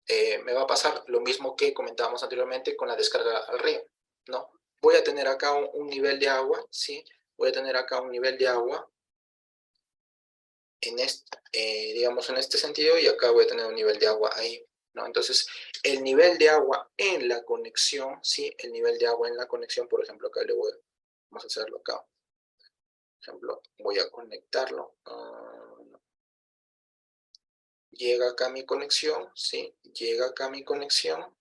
Speaker 1: me va a pasar lo mismo que comentábamos anteriormente con la descarga al río, ¿no? Voy a tener acá un nivel de agua, ¿sí? Voy a tener acá un nivel de agua digamos en este sentido, y acá voy a tener un nivel de agua ahí, ¿no? Entonces, el nivel de agua en la conexión, ¿sí? El nivel de agua en la conexión, por ejemplo, acá vamos a hacerlo acá. Por ejemplo, voy a conectarlo. Llega acá mi conexión, ¿sí? Llega acá mi conexión,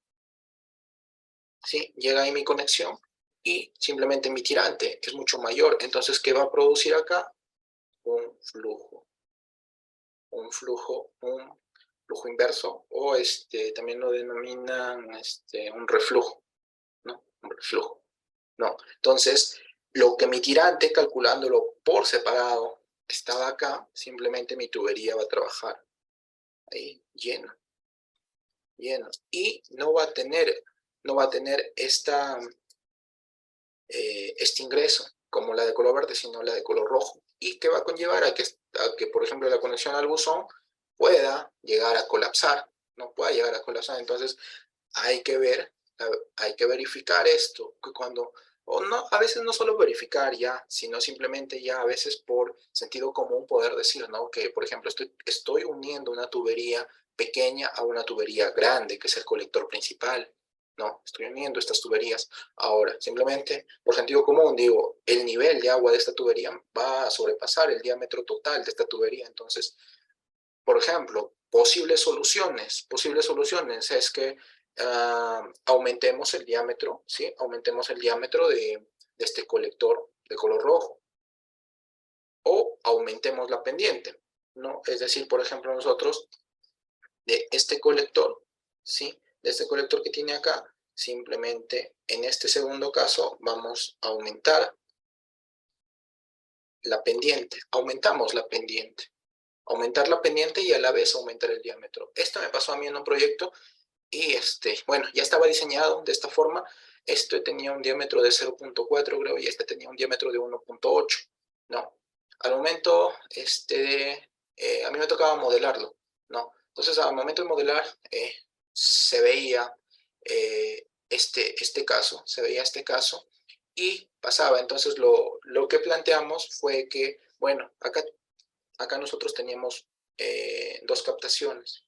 Speaker 1: ¿sí? Llega ahí mi conexión y simplemente mi tirante es mucho mayor. Entonces, ¿qué va a producir acá? Un flujo. Un flujo inverso, o también lo denominan un reflujo, ¿no? Un reflujo, ¿no? Entonces, lo que mi tirante, calculándolo por separado, estaba acá, simplemente mi tubería va a trabajar ahí lleno, y no va a tener este ingreso como la de color verde, sino la de color rojo, y que va a conllevar a que, por ejemplo, la conexión al buzón pueda llegar a colapsar, no pueda llegar a colapsar. Entonces hay que verificar esto, que o no, a veces no solo verificar ya, sino simplemente ya a veces por sentido común poder decir, ¿no? Que, por ejemplo, estoy uniendo una tubería pequeña a una tubería grande, que es el colector principal, ¿no? Estoy uniendo estas tuberías. Ahora, simplemente, por sentido común, digo, el nivel de agua de esta tubería va a sobrepasar el diámetro total de esta tubería. Entonces, por ejemplo, posibles soluciones es que aumentemos el diámetro, ¿sí? Aumentemos el diámetro de este colector de color rojo o aumentemos la pendiente, ¿no? Es decir, por ejemplo, nosotros de este colector, ¿sí? De este colector que tiene acá, simplemente en este segundo caso vamos a aumentar la pendiente, aumentamos la pendiente, aumentar la pendiente y a la vez aumentar el diámetro. Esto me pasó a mí en un proyecto y bueno, ya estaba diseñado de esta forma. Este tenía un diámetro de 0.4, creo, y este tenía un diámetro de 1.8, ¿no? Al momento, a mí me tocaba modelarlo, ¿no? Entonces, al momento de modelar, se veía este caso, se veía este caso y pasaba. Entonces, lo que planteamos fue que, bueno, acá nosotros teníamos dos captaciones,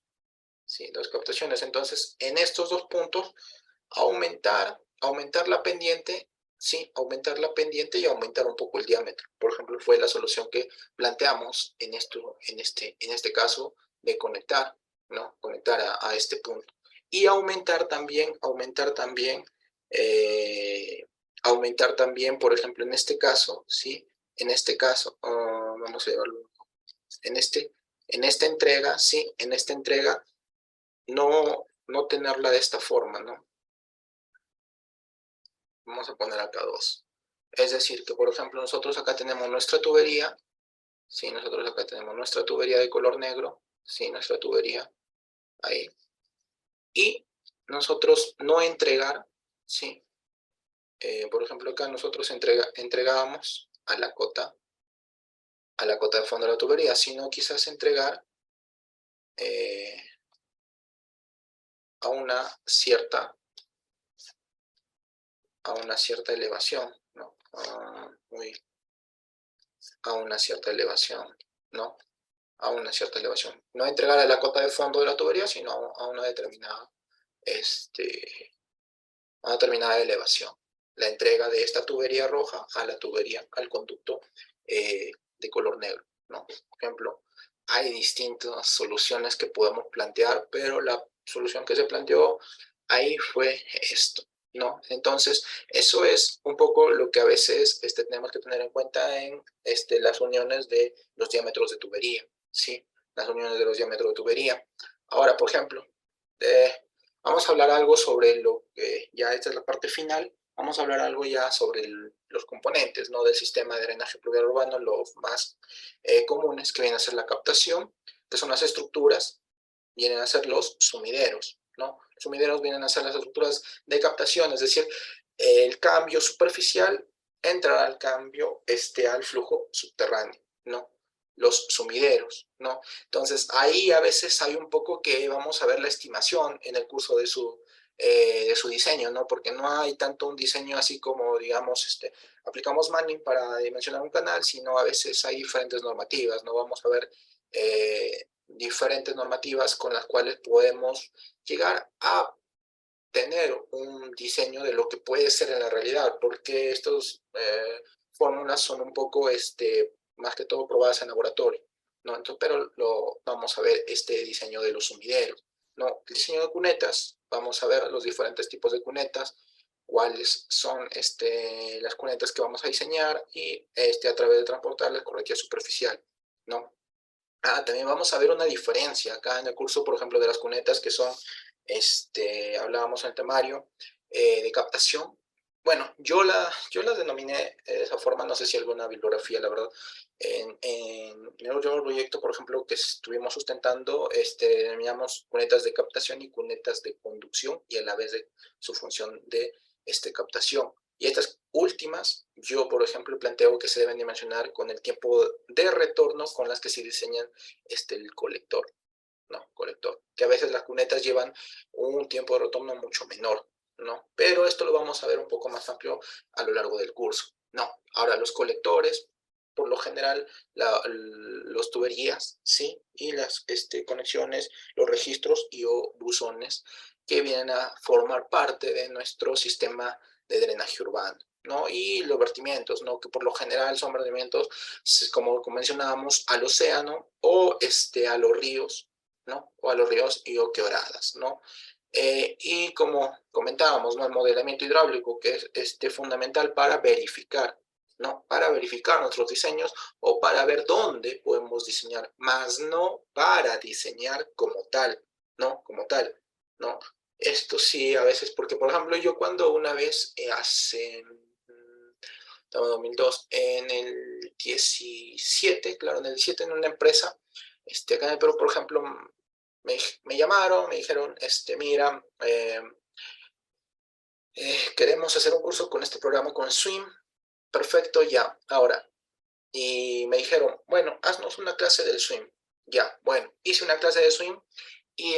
Speaker 1: ¿sí? Dos captaciones. Entonces, en estos dos puntos, aumentar la pendiente, sí, aumentar la pendiente y aumentar un poco el diámetro. Por ejemplo, fue la solución que planteamos en este caso de conectar, ¿no? Conectar a este punto. Y aumentar también, por ejemplo, en este caso, ¿sí? En este caso, vamos a llevarlo, en esta entrega, ¿sí? En esta entrega, no tenerla de esta forma, ¿no? Vamos a poner acá 2. Es decir, que por ejemplo nosotros acá tenemos nuestra tubería, ¿sí? Nosotros acá tenemos nuestra tubería de color negro, ¿sí? Nuestra tubería, ahí. Y nosotros no entregar, ¿sí? Por ejemplo acá nosotros entregábamos a la cota de fondo de la tubería, sino quizás entregar a una cierta elevación, ¿no? A una cierta elevación, ¿no? A una cierta elevación. No entregar a la cota de fondo de la tubería, sino a una determinada, a una determinada elevación. La entrega de esta tubería roja a la tubería, al conducto de color negro, ¿no? Por ejemplo, hay distintas soluciones que podemos plantear, pero la solución que se planteó ahí fue esto, ¿no? Entonces, eso es un poco lo que a veces tenemos que tener en cuenta en las uniones de los diámetros de tubería, ¿sí? Las uniones de los diámetros de tubería. Ahora, por ejemplo, vamos a hablar algo sobre lo que, ya esta es la parte final, vamos a hablar algo ya sobre los componentes, ¿no? Del sistema de drenaje pluvial urbano, los más comunes, que vienen a ser la captación, que son las estructuras, vienen a ser los sumideros, ¿no? Los sumideros vienen a ser las estructuras de captación, es decir, el cambio superficial entra al cambio al flujo subterráneo, ¿no? Los sumideros, ¿no? Entonces, ahí a veces hay un poco que vamos a ver la estimación en el curso de su diseño, ¿no? Porque no hay tanto un diseño así como, digamos, aplicamos Manning para dimensionar un canal, sino a veces hay diferentes normativas, ¿no? Vamos a ver diferentes normativas con las cuales podemos llegar a tener un diseño de lo que puede ser en la realidad, porque estas fórmulas son un poco, más que todo probadas en laboratorio, ¿no? Entonces, pero vamos a ver este diseño de los sumideros, ¿no? El diseño de cunetas, vamos a ver los diferentes tipos de cunetas, cuáles son las cunetas que vamos a diseñar y a través de transportar la corretía superficial, ¿no? También vamos a ver una diferencia acá en el curso, por ejemplo, de las cunetas que son, hablábamos en el temario, de captación. Bueno, yo las denominé de esa forma, no sé si alguna bibliografía, la verdad. En el último proyecto, por ejemplo, que estuvimos sustentando, denominamos cunetas de captación y cunetas de conducción, y a la vez de su función de captación. Y estas últimas, yo por ejemplo planteo que se deben dimensionar con el tiempo de retorno con las que se diseñan el colector, ¿no? Colector, que a veces las cunetas llevan un tiempo de retorno mucho menor, ¿no? Pero esto lo vamos a ver un poco más amplio a lo largo del curso, ¿no? Ahora, los colectores, por lo general, los tuberías, ¿sí? Y las conexiones, los registros y o buzones que vienen a formar parte de nuestro sistema de drenaje urbano, ¿no? Y los vertimientos, ¿no? Que por lo general son vertimientos, como mencionábamos, al océano o a los ríos, ¿no? O a los ríos y o quebradas, ¿no? Y como comentábamos, ¿no? El modelamiento hidráulico, que es fundamental para verificar, ¿no? Para verificar nuestros diseños o para ver dónde podemos diseñar, más no para diseñar como tal, ¿no? Como tal, ¿no? Esto sí, a veces, porque por ejemplo, yo cuando una vez estamos en 2002, en el 17, claro, en el 17 en una empresa, acá en el Perú, por ejemplo, me llamaron, me dijeron, mira, queremos hacer un curso con este programa, con Swim, perfecto, ya, ahora, y me dijeron, bueno, haznos una clase del Swim, ya, bueno, hice una clase de Swim, y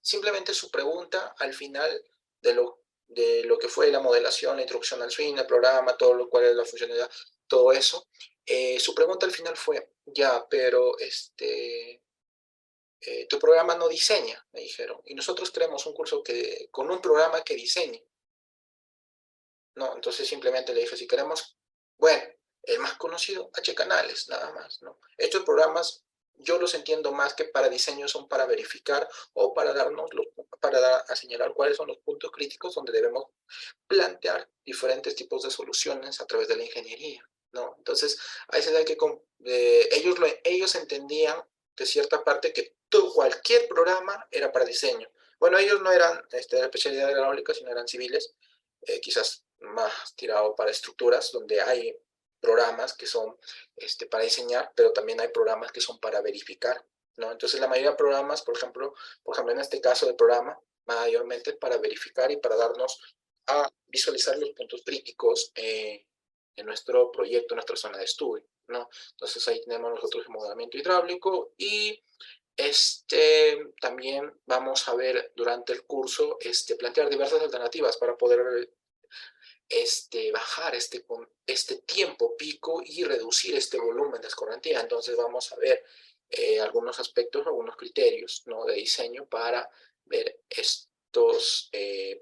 Speaker 1: simplemente su pregunta al final de lo que fue la modelación, la introducción al swing, el programa, todo lo cual es la funcionalidad, todo eso, su pregunta al final fue, ya, pero tu programa no diseña, me dijeron, y nosotros queremos un curso con un programa que diseñe, ¿no? Entonces simplemente le dije, si queremos, bueno, el más conocido, H Canales, nada más, ¿no? Estos programas yo los entiendo más que para diseño, son para verificar o para a señalar cuáles son los puntos críticos donde debemos plantear diferentes tipos de soluciones a través de la ingeniería, ¿no? Entonces, a veces hay que, ellos entendían de cierta parte que cualquier programa era para diseño. Bueno, ellos no eran de la especialidad hidráulica, sino eran civiles, quizás más tirado para estructuras, donde hay programas que son para diseñar, pero también hay programas que son para verificar, ¿no? Entonces, la mayoría de programas, por ejemplo, en este caso del programa, mayormente para verificar y para darnos a visualizar los puntos críticos en nuestro proyecto, en nuestra zona de estudio, ¿no? Entonces, ahí tenemos nosotros el modelamiento hidráulico y también vamos a ver durante el curso plantear diversas alternativas para poder bajar este tiempo pico y reducir este volumen de escorrentía. Entonces vamos a ver algunos aspectos, algunos criterios, ¿no? De diseño para ver estos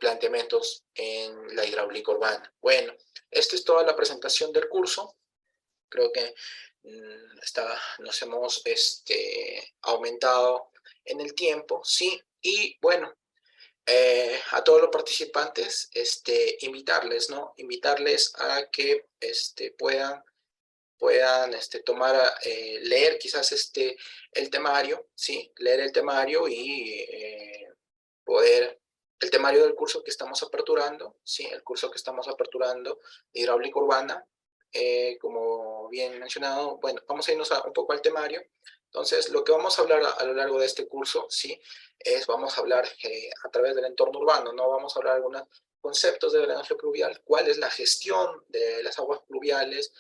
Speaker 1: planteamientos en la hidráulica urbana. Bueno, esta es toda la presentación del curso. Creo que nos hemos aumentado en el tiempo, ¿sí? Y bueno, a todos los participantes, invitarles, ¿no? Invitarles a que puedan tomar, leer quizás el temario, ¿sí? Leer el temario y poder, el temario del curso que estamos aperturando, ¿sí? El curso que estamos aperturando, hidráulica urbana, como bien mencionado, bueno, vamos a irnos un poco al temario. Entonces, lo que vamos a hablar a lo largo de este curso, ¿sí? Vamos a hablar a través del entorno urbano, ¿no? Vamos a hablar de algunos conceptos de drenaje pluvial, cuál es la gestión de las aguas pluviales,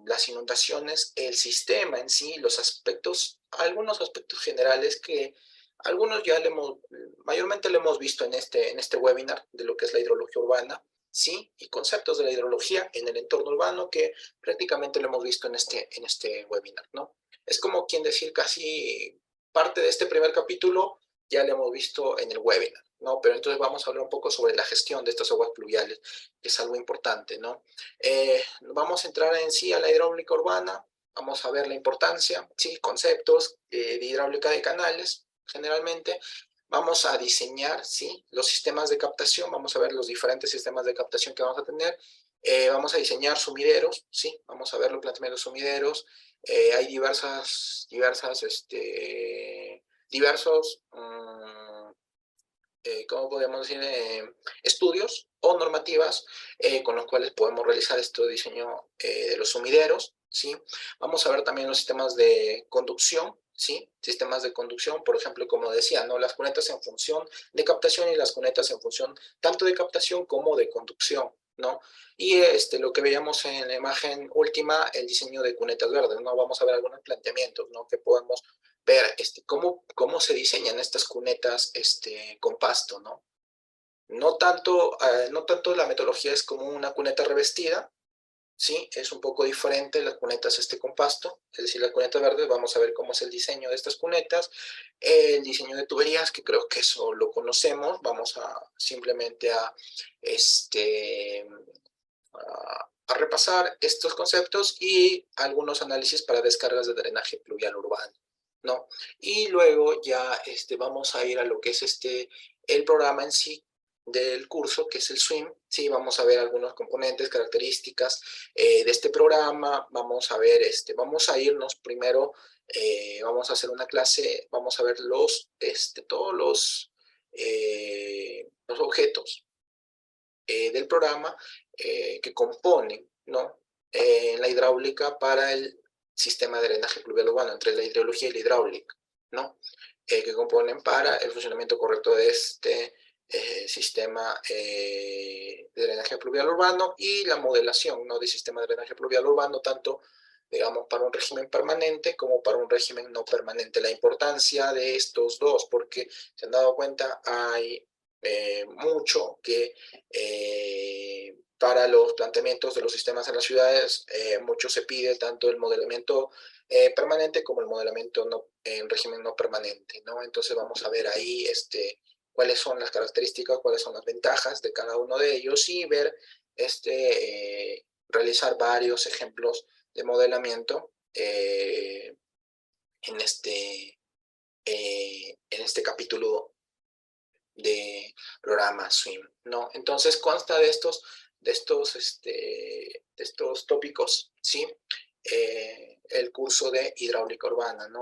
Speaker 1: las inundaciones, el sistema en sí, los aspectos, algunos aspectos generales que algunos ya mayormente lo hemos visto en este webinar de lo que es la hidrología urbana, ¿sí? Y conceptos de la hidrología en el entorno urbano que prácticamente lo hemos visto en este webinar, ¿no? Es como quien decir casi parte de este primer capítulo ya lo hemos visto en el webinar, ¿no? Pero entonces vamos a hablar un poco sobre la gestión de estas aguas pluviales, que es algo importante, ¿no? Vamos a entrar en sí a la hidráulica urbana, vamos a ver la importancia, ¿sí? Conceptos de hidráulica de canales, generalmente. Vamos a diseñar, ¿sí? Los sistemas de captación, vamos a ver los diferentes sistemas de captación que vamos a tener. Vamos a diseñar sumideros, ¿sí? Vamos a ver los planteamientos de sumideros. Hay diversos, ¿cómo podemos decir? Estudios o normativas con los cuales podemos realizar este diseño de los sumideros, ¿sí? Vamos a ver también los sistemas de conducción, ¿sí? Sistemas de conducción, por ejemplo, como decía, ¿no? Las cunetas en función de captación y las cunetas en función tanto de captación como de conducción, ¿no? Y lo que veíamos en la imagen última, el diseño de cunetas verdes, ¿no? Vamos a ver algunos planteamientos, ¿no? Que podemos ver cómo se diseñan estas cunetas con pasto, ¿no? No tanto la metodología es como una cuneta revestida, ¿sí? Es un poco diferente las cunetas con pasto, es decir, las cunetas verdes, vamos a ver cómo es el diseño de estas cunetas, el diseño de tuberías, que creo que eso lo conocemos, vamos a simplemente este, a repasar estos conceptos y algunos análisis para descargas de drenaje pluvial urbano, ¿no? Y luego ya vamos a ir a lo que es el programa en sí del curso, que es el SWIM, ¿sí? Vamos a ver algunos componentes, características de este programa, vamos a ver, vamos a irnos primero, vamos a hacer una clase, vamos a ver todos los objetos del programa que componen, ¿no? La hidráulica para el sistema de drenaje pluvial urbano, entre la hidrología y la hidráulica, ¿no? Que componen para el funcionamiento correcto de este sistema de drenaje pluvial urbano y la modelación, ¿no? Del sistema de drenaje pluvial urbano, tanto digamos, para un régimen permanente como para un régimen no permanente. La importancia de estos dos, porque se han dado cuenta, hay mucho que para los planteamientos de los sistemas en las ciudades, mucho se pide tanto el modelamiento permanente como el modelamiento en régimen no permanente, ¿no? Entonces vamos a ver ahí cuáles son las características, cuáles son las ventajas de cada uno de ellos y ver, realizar varios ejemplos de modelamiento en este capítulo de programa SWIM, ¿no? Entonces consta de estos tópicos, ¿sí? El curso de hidráulica urbana, ¿no?